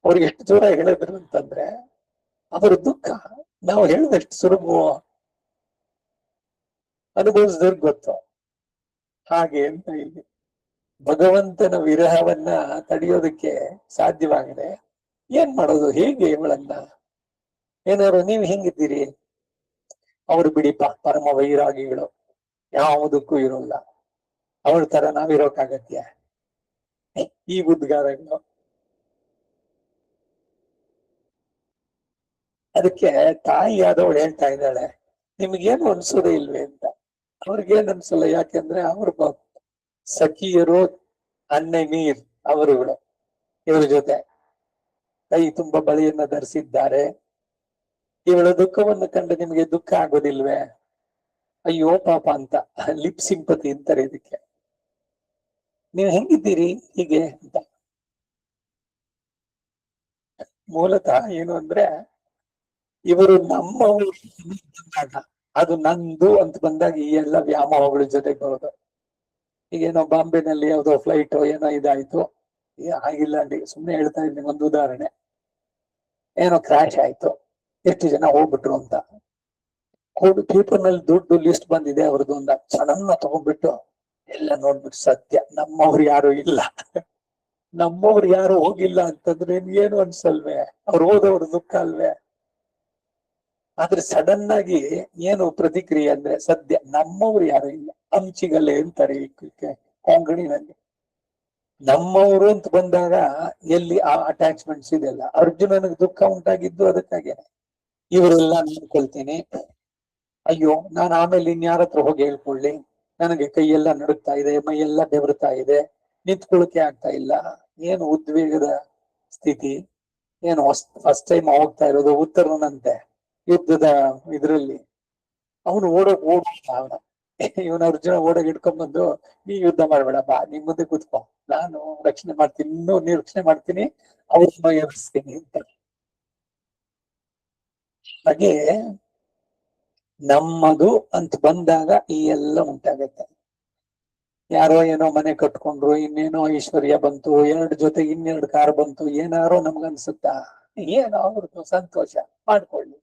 ಅವ್ರಿಗೆ ಎಷ್ಟು ದೂರ ಹೇಳಿದ್ರು ಅಂತಂದ್ರೆ ಅವರ ದುಃಖ ನಾವು ಹೇಳಿದಷ್ಟು ಸುಲಭವೋ ಅನುಭವಿಸಿದವ್ರಿಗೆ ಗೊತ್ತು. ಹಾಗೆ ಅಂತ ಇಲ್ಲಿ ಭಗವಂತನ ವಿರಹವನ್ನ ತಡೆಯೋದಕ್ಕೆ ಸಾಧ್ಯವಾಗಿದೆ. ಏನ್ ಮಾಡೋದು, ಹೇಗೆ ಇವಳನ್ನ? ಏನಾದ್ರು ನೀವು ಹೆಂಗಿದ್ದೀರಿ? ಅವ್ರು ಬಿಡಿಪ ಪರಮ ವೈರಾಗಿಗಳು, ಯಾವುದಕ್ಕೂ ಇರೋಲ್ಲ. ಅವಳ ತರ ನಾವಿರೋಕ್ಕಾಗತ್ಯ? ಈ ಉದ್ಗಾರಗಳು. ಅದಕ್ಕೆ ತಾಯಿಯಾದವಳು ಹೇಳ್ತಾ ಇದ್ದಾಳೆ, ನಿಮ್ಗೇನು ಅನ್ಸೋದೇ ಇಲ್ವೇ ಅಂತ. ಅವ್ರಿಗೇನ್ ಅನ್ಸಲ್ಲ, ಯಾಕೆಂದ್ರೆ ಅವ್ರ ಸಖಿಯರು ಅನ್ನೆ ನೀರ್ ಅವರುಗಳು ಇವರ ಜೊತೆ ಕೈ ತುಂಬಾ ಬಳಿಯನ್ನ ಧರಿಸಿದ್ದಾರೆ. ಇವಳ ದುಃಖವನ್ನು ಕಂಡು ನಿಮಗೆ ದುಃಖ ಆಗೋದಿಲ್ವೇ? ಅಯ್ಯೋ ಪಾಪ ಅಂತ ಲಿಪ್ ಸಿಂಪತಿ ಅಂತಾರೆ ಇದಕ್ಕೆ. ನೀವು ಹೆಂಗಿದ್ದೀರಿ ಹೀಗೆ ಅಂತ. ಮೂಲತಃ ಏನು ಅಂದ್ರೆ, ಇವರು ನಮ್ಮವರು ಬಂದಾಗ, ಅದು ನಂದು ಅಂತ ಬಂದಾಗ ಈ ಎಲ್ಲ ವ್ಯಾಮೋಹಗಳ ಜೊತೆಗೆ ಬರೋದು. ಈಗೇನೋ ಬಾಂಬೆನಲ್ಲಿ ಯಾವುದೋ ಫ್ಲೈಟ್ ಏನೋ ಇದಾಯ್ತು, ಆಗಿಲ್ಲ ಅಲ್ಲಿ, ಸುಮ್ಮನೆ ಹೇಳ್ತಾ ಇದ್ದೀನಿ ಒಂದು ಉದಾಹರಣೆ. ಏನೋ ಕ್ರಾಶ್ ಆಯ್ತು, ಎಷ್ಟು ಜನ ಹೋಗ್ಬಿಟ್ರು ಅಂತ ಪೇಪರ್ ನಲ್ಲಿ ದುಡ್ಡು ಲಿಸ್ಟ್ ಬಂದಿದೆ ಅವ್ರದ್ದು ಒಂದು ಸಡನ್ನ ತಗೊಂಡ್ಬಿಟ್ಟು ಎಲ್ಲ ನೋಡ್ಬಿಟ್ಟು, ಸತ್ಯ ನಮ್ಮವ್ರು ಯಾರು ಇಲ್ಲ, ನಮ್ಮವ್ರು ಯಾರು ಹೋಗಿಲ್ಲ ಅಂತಂದ್ರೆ ಏನು ಅನ್ಸಲ್ವೇ? ಅವ್ರು ಹೋದವ್ರ ದುಃಖ ಅಲ್ವೇ? ಆದ್ರೆ ಸಡನ್ ಆಗಿ ಏನು ಪ್ರತಿಕ್ರಿಯೆ ಅಂದ್ರೆ, ಸದ್ಯ ನಮ್ಮವ್ರು ಯಾರು ಇಲ್ಲ, ಹಂಚಿಗಲ್ಲೇ ಅಂತಾರೆ ಈ ಕೊಂಕಣಿನಲ್ಲಿ. ನಮ್ಮವರು ಅಂತ ಬಂದಾಗ ಎಲ್ಲಿ ಆ ಅಟ್ಯಾಚ್ಮೆಂಟ್ಸ್ ಇದೆಲ್ಲ. ಅರ್ಜುನನಿಗೆ ದುಃಖ ಉಂಟಾಗಿದ್ದು ಅದಕ್ಕಾಗೇನೆ. ಇವರೆಲ್ಲ ಅನ್ಕೊಳ್ತೀನಿ, ಅಯ್ಯೋ ನಾನು ಆಮೇಲೆ ಇನ್ಯಾರ ಹತ್ರ ಹೋಗಿ ಹೇಳ್ಕೊಳ್ಳಿ, ನನಗೆ ಕೈಯೆಲ್ಲ ನಡುಗ್ತಾ ಇದೆ, ಮೈಯೆಲ್ಲ ಬೆವರ್ತಾ ಇದೆ, ನಿಂತ್ಕೊಳ್ಳಿಕ್ಕೆ ಆಗ್ತಾ ಇಲ್ಲ, ಏನು ಉದ್ವೇಗದ ಸ್ಥಿತಿ, ಏನು ಫಸ್ಟ್ ಟೈಮ್ ಹೋಗ್ತಾ ಇರೋದು ಉತ್ತರನಂತೆ ಯುದ್ಧದ ಇದ್ರಲ್ಲಿ. ಅವನು ಓಡ ಅವನ ಇವನ ಅರ್ಜುನ ಓಡೋಗಿ ಹಿಡ್ಕೊಂಡ್ ಬಂದು, ನೀ ಯುದ್ಧ ಮಾಡ್ಬೇಡ ಬಾ, ನಿಮ್ ಮುಂದೆ ಕೂತ್ಕೊ, ನಾನು ರಕ್ಷಣೆ ಮಾಡ್ತೀನಿ, ಇನ್ನೂ ನಿರೀಕ್ಷಣೆ ಮಾಡ್ತೀನಿ, ಅವ್ರನ್ನ ಎದುರಿಸ್ತೀನಿ ಅಂತ. ಹಾಗೆ ನಮ್ಮದು ಅಂತ ಬಂದಾಗ ಈ ಎಲ್ಲ ಉಂಟಾಗತ್ತೆ. ಯಾರೋ ಏನೋ ಮನೆ ಕಟ್ಕೊಂಡ್ರು, ಇನ್ನೇನೋ ಐಶ್ವರ್ಯ ಬಂತು, ಎರಡು ಜೊತೆ ಇನ್ನೆರಡು ಕಾರ್ ಬಂತು, ಏನಾರೋ ನಮ್ಗನ್ಸುತ್ತಾ, ಏನೋ ಅವ್ರದ್ದು ಸಂತೋಷ ಮಾಡ್ಕೊಳ್ಳಿ,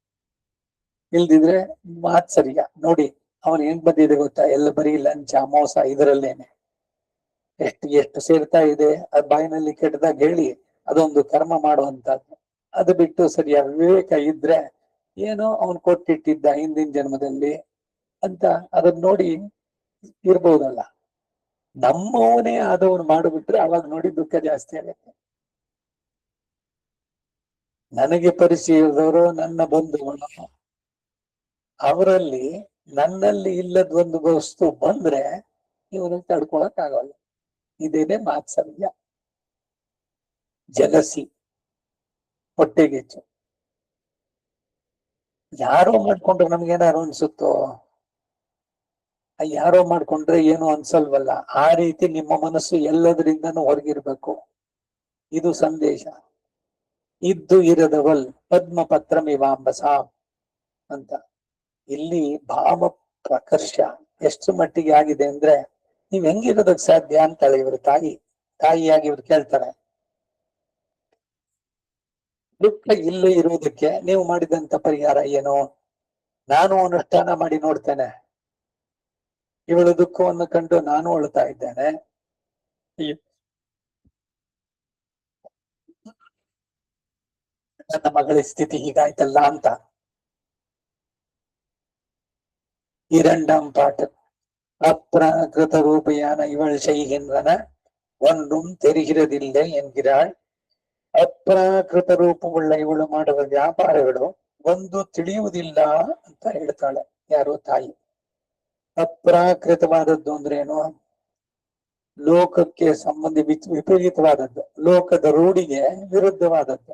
ಇಲ್ದಿದ್ರೆ ಮಾತ್ ಸರಿಯ ನೋಡಿ. ಅವನ್ ಏನ್ ಬಂದಿದೆ ಗೊತ್ತಾ, ಎಲ್ಲ ಬರೀ ಲಂಚ ಮೋಸ ಇದರಲ್ಲೇನೆ, ಎಷ್ಟು ಎಷ್ಟು ಸೇರ್ತಾ ಇದೆ. ಅದ್ ಬಾಯಿನಲ್ಲಿ ಕೆಟ್ಟದಾಗ ಹೇಳಿ ಅದೊಂದು ಕರ್ಮ ಮಾಡುವಂತದ್ದು. ಅದು ಬಿಟ್ಟು ಸರಿಯ ವಿವೇಕ ಇದ್ರೆ ಏನೋ ಅವನ್ ಕೊಟ್ಟಿಟ್ಟಿದ್ದ ಹಿಂದಿನ ಜನ್ಮದಲ್ಲಿ ಅಂತ ಅದನ್ನ ನೋಡಿ ಇರ್ಬೋದಲ್ಲ. ನಮ್ಮವನೇ ಆದವನು ಮಾಡಿಬಿಟ್ರೆ ಅವಾಗ ನೋಡಿ ದುಃಖ ಜಾಸ್ತಿ ಆಗುತ್ತೆ. ನನಗೆ ಪರಿಚಯದವರು, ನನ್ನ ಬಂಧುಗಳು, ಅವರಲ್ಲಿ ನನ್ನಲ್ಲಿ ಇಲ್ಲದ ಒಂದು ವಸ್ತು ಬಂದ್ರೆ ಇವನು ತಡ್ಕೊಳಕ್ ಆಗಲ್ಲ. ಇದೇನೆ ಮಾತ್ಸರ್ಯ, ಜಲಸಿ, ಹೊಟ್ಟೆಗೆಚ್ಚು. ಯಾರೋ ಮಾಡ್ಕೊಂಡ್ರೆ ನಮ್ಗೇನಾರು ಅನ್ಸುತ್ತೋ, ಯಾರೋ ಮಾಡ್ಕೊಂಡ್ರೆ ಏನು ಅನ್ಸಲ್ವಲ್ಲ. ಆ ರೀತಿ ನಿಮ್ಮ ಮನಸ್ಸು ಎಲ್ಲದರಿಂದನೂ ಹೊರಗಿರ್ಬೇಕು. ಇದು ಸಂದೇಶ. ಇದ್ದು ಇರದವಲ್ ಪದ್ಮ ಪತ್ರಮಿವಾಂಬಸ ಅಂತ. ಇಲ್ಲಿ ಭಾವ ಪ್ರಕರ್ಷ ಎಷ್ಟು ಮಟ್ಟಿಗೆ ಆಗಿದೆ ಅಂದ್ರೆ, ನೀವ್ ಹೆಂಗಿರೋದಕ್ ಸಾಧ್ಯ ಅಂತಾಳೆ ಇವರು ತಾಯಿಯಾಗಿ ಇವ್ರು ಕೇಳ್ತಾರೆ. ದುಃಖ ಇಲ್ಲೇ ಇರುವುದಕ್ಕೆ ನೀವು ಮಾಡಿದಂತ ಪರಿಹಾರ ಏನು? ನಾನು ಅನುಷ್ಠಾನ ಮಾಡಿ ನೋಡ್ತೇನೆ, ಇವಳ ದುಃಖವನ್ನು ಕಂಡು ನಾನು ಅಳ್ತಾ ಇದ್ದೇನೆ, ನನ್ನ ಮಗಳ ಸ್ಥಿತಿ ಹೀಗಾಯ್ತಲ್ಲ ಅಂತ. இரண்டாம் பாட்டு. அப்ராகிருத ரூபையான இவள் செய்கின்றன ஒன்றும் தெரிகிறதில்லை என்கிறாள். ಅಪ್ರಾಕೃತ ರೂಪವುಳ್ಳ ಇವಳು ಮಾಡುವ ವ್ಯಾಪಾರಗಳು ಒಂದು ತಿಳಿಯುವುದಿಲ್ಲ ಅಂತ ಹೇಳ್ತಾಳೆ ಯಾರೋ ತಾಯಿ. ಅಪ್ರಾಕೃತವಾದದ್ದು ಅಂದ್ರೇನು? ಲೋಕಕ್ಕೆ ವಿಪರೀತವಾದದ್ದು, ಲೋಕದ ರೂಢಿಗೆ ವಿರುದ್ಧವಾದದ್ದು.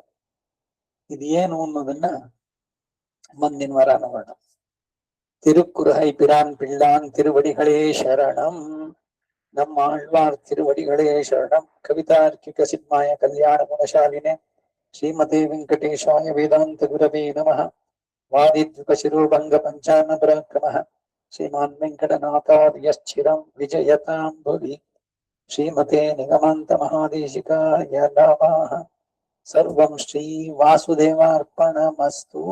ಇದೇನು ಅನ್ನೋದನ್ನ ಮುಂದಿನ ವಾರ ನೋಡೋಣ. ತಿರುಕ್ಕುರಹೈ ಪಿರಾನ್ ಪಿಳ್ಳಾನ್ ತಿರುವಡಿಗಳೇ ಶರಣಂ. ನಮ್ಮ ಆಳ್ವಾರ್ ತಿರುವಡಿಗಳೇ ಶರಣಂ. ಕವಿತಾರ್ಕಿಕ ಸಿದ್ಮಾಯ ಕಲ್ಯಾಣ ಗುಣಶಾಲಿನೆ ಶ್ರೀಮತೆ ವೆಂಕಟೇಶಾಯ ವೇದಾಂತ ಗುರವೇ ನಮಃ. ವಾದಿದ್ವಿಪ ಶಿರೋಭಂಗ ಪಂಚಾನ ಪರಾಕ್ರಮಃ ಶ್ರೀಮಾನ್ ವೆಂಕಟನಾಥಾರ್ಯಶ್ಚಿರಂ ವಿಜಯತಾಂ ಭುವಿ. ಶ್ರೀಮತೆ ನಿಗಮಾಂತ ಮಹಾದೇಶಿಕಾಯ ನಮಃ. ಸರ್ವಂ ಶ್ರೀ ವಾಸುದೇವಾರ್ಪಣಮಸ್ತು.